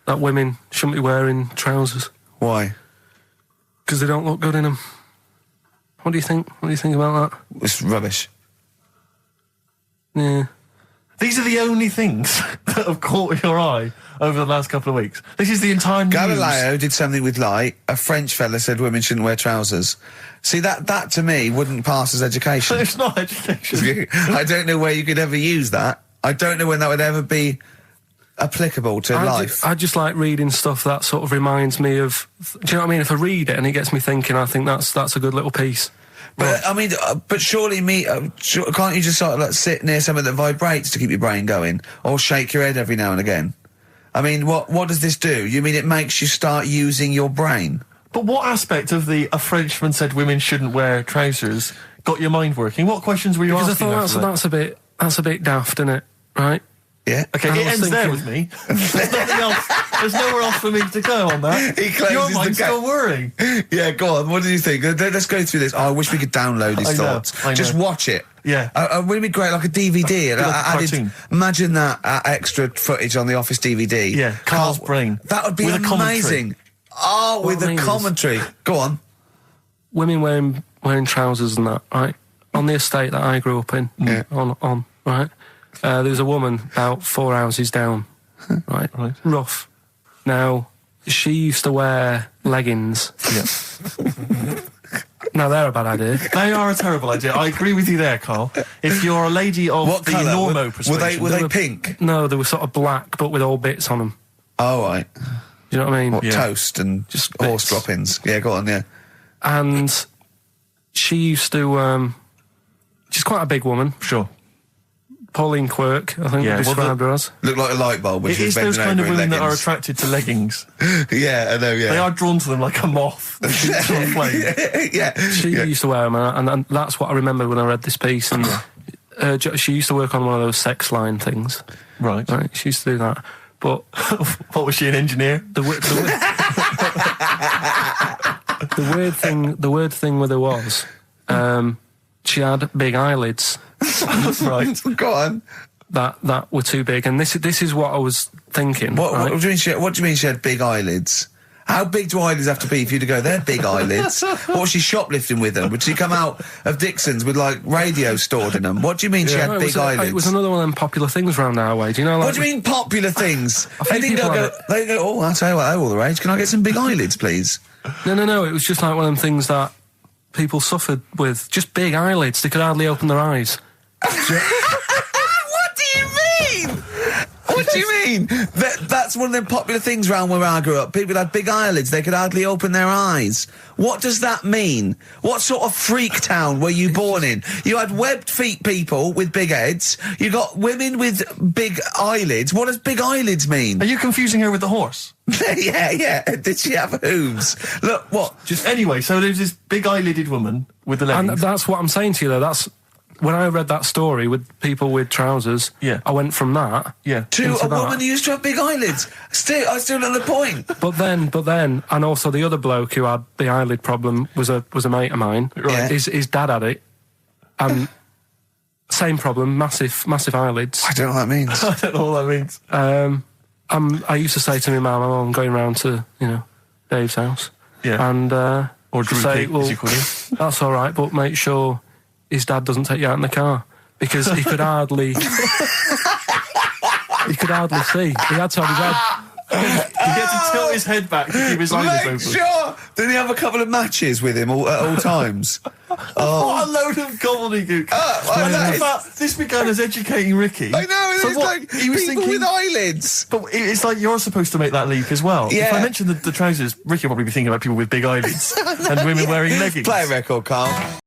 women shouldn't be wearing trousers. Why? Because they don't look good in them. What do you think? What do you think about that? It's rubbish. Yeah. These are the only things that have caught your eye over the last couple of weeks. This is the entire news. Galileo did something with light. A French fella said women shouldn't wear trousers. See, that to me wouldn't pass as education. It's not education. I don't know where you could ever use that. I don't know when that would ever be applicable to life. I just like reading stuff that sort of reminds me of... Do you know what I mean? If I read it and it gets me thinking, I think that's a good little piece. But I mean, but surely can't you just sort of like sit near something that vibrates to keep your brain going, or shake your head every now and again? I mean, what does this do? You mean it makes you start using your brain? But what aspect of a Frenchman said women shouldn't wear trousers got your mind working? What questions were you asking? Because I thought that's a bit daft, isn't it? Right? Yeah. Okay, it ends there with me. There's nothing else. There's nowhere else for me to go on that. He closes your mind's still whirring. Yeah, go on. What do you think? Let's go through this. Oh, I wish we could download his thoughts. I know. Just watch it. Yeah. Wouldn't it be great, like a DVD? Like a cartoon. Imagine that extra footage on the Office DVD. Yeah, Carl's brain. That would be with amazing. Oh, with a commentary. Go on. Women wearing trousers and that, right? On the estate that I grew up in, on right? There was a woman about 4 houses down, right? Rough. Now, she used to wear leggings. Yeah. Now, they're a bad idea. They are a terrible idea. I agree with you there, Carl. If you're a lady of what the colour? normo persuasion... Were they pink? No, they were sort of black, but with all bits on them. Oh, right. Do you know what I mean? What, toast and just horse droppings? Yeah, go on, yeah. And she used to... she's quite a big woman. Sure. Pauline Quirk, I think, described her as. Looked like a light bulb. It is those kind of women that are attracted to leggings. Yeah, I know, yeah. They are drawn to them like a moth. Yeah. She used to wear them, and that's what I remember when I read this piece. And she used to work on one of those sex line things. Right. She used to do that. But... What, was she, an engineer? The weird thing with her was... she had big eyelids. Right. Go on. That were too big, and this is what I was thinking. What do you mean she had big eyelids? How big do eyelids have to be for you to go, they're big eyelids? What was she shoplifting with them? Would she come out of Dixon's with, like, radio stored in them? What do you mean she had big eyelids? It was another one of them popular things around our way. Do you know? Like, what do you mean popular things? They go, oh, I'll tell you what, they're all the rage. Can I get some big eyelids, please? No. It was just like one of them things that people suffered with. Just big eyelids. They could hardly open their eyes. What do you mean? What do you mean? That's one of them popular things around where I grew up. People had big eyelids. They could hardly open their eyes. What does that mean? What sort of freak town were you born in? You had webbed feet people with big heads. You got women with big eyelids. What does big eyelids mean? Are you confusing her with the horse? Yeah. Did she have hooves? Look, what? Anyway, so there's this big eyelided woman with the leggings. And that's what I'm saying to you, though. That's... When I read that story with people with trousers, I went from that to a woman who used to have big eyelids. I still know the point. But then, and also the other bloke who had the eyelid problem was a mate of mine. Right. His dad had it, and same problem, massive eyelids. I don't know what that means. I don't know what that means. I used to say to my mum, I'm going round to Dave's house, and or Drew say, Pete, as you call him. That's all right, but make sure his dad doesn't take you out in the car, because he could hardly see. He had to have his head. He had to tilt his head back to keep his eyelids open. Sure. Did he have a couple of matches with him at all times? What a load of gobbledygook. This began as educating Ricky. I know, so it's like he was people thinking, with eyelids. But it's like you're supposed to make that leap as well. Yeah. If I mentioned the trousers, Ricky will probably be thinking about people with big eyelids and women wearing leggings. Play a record, Carl.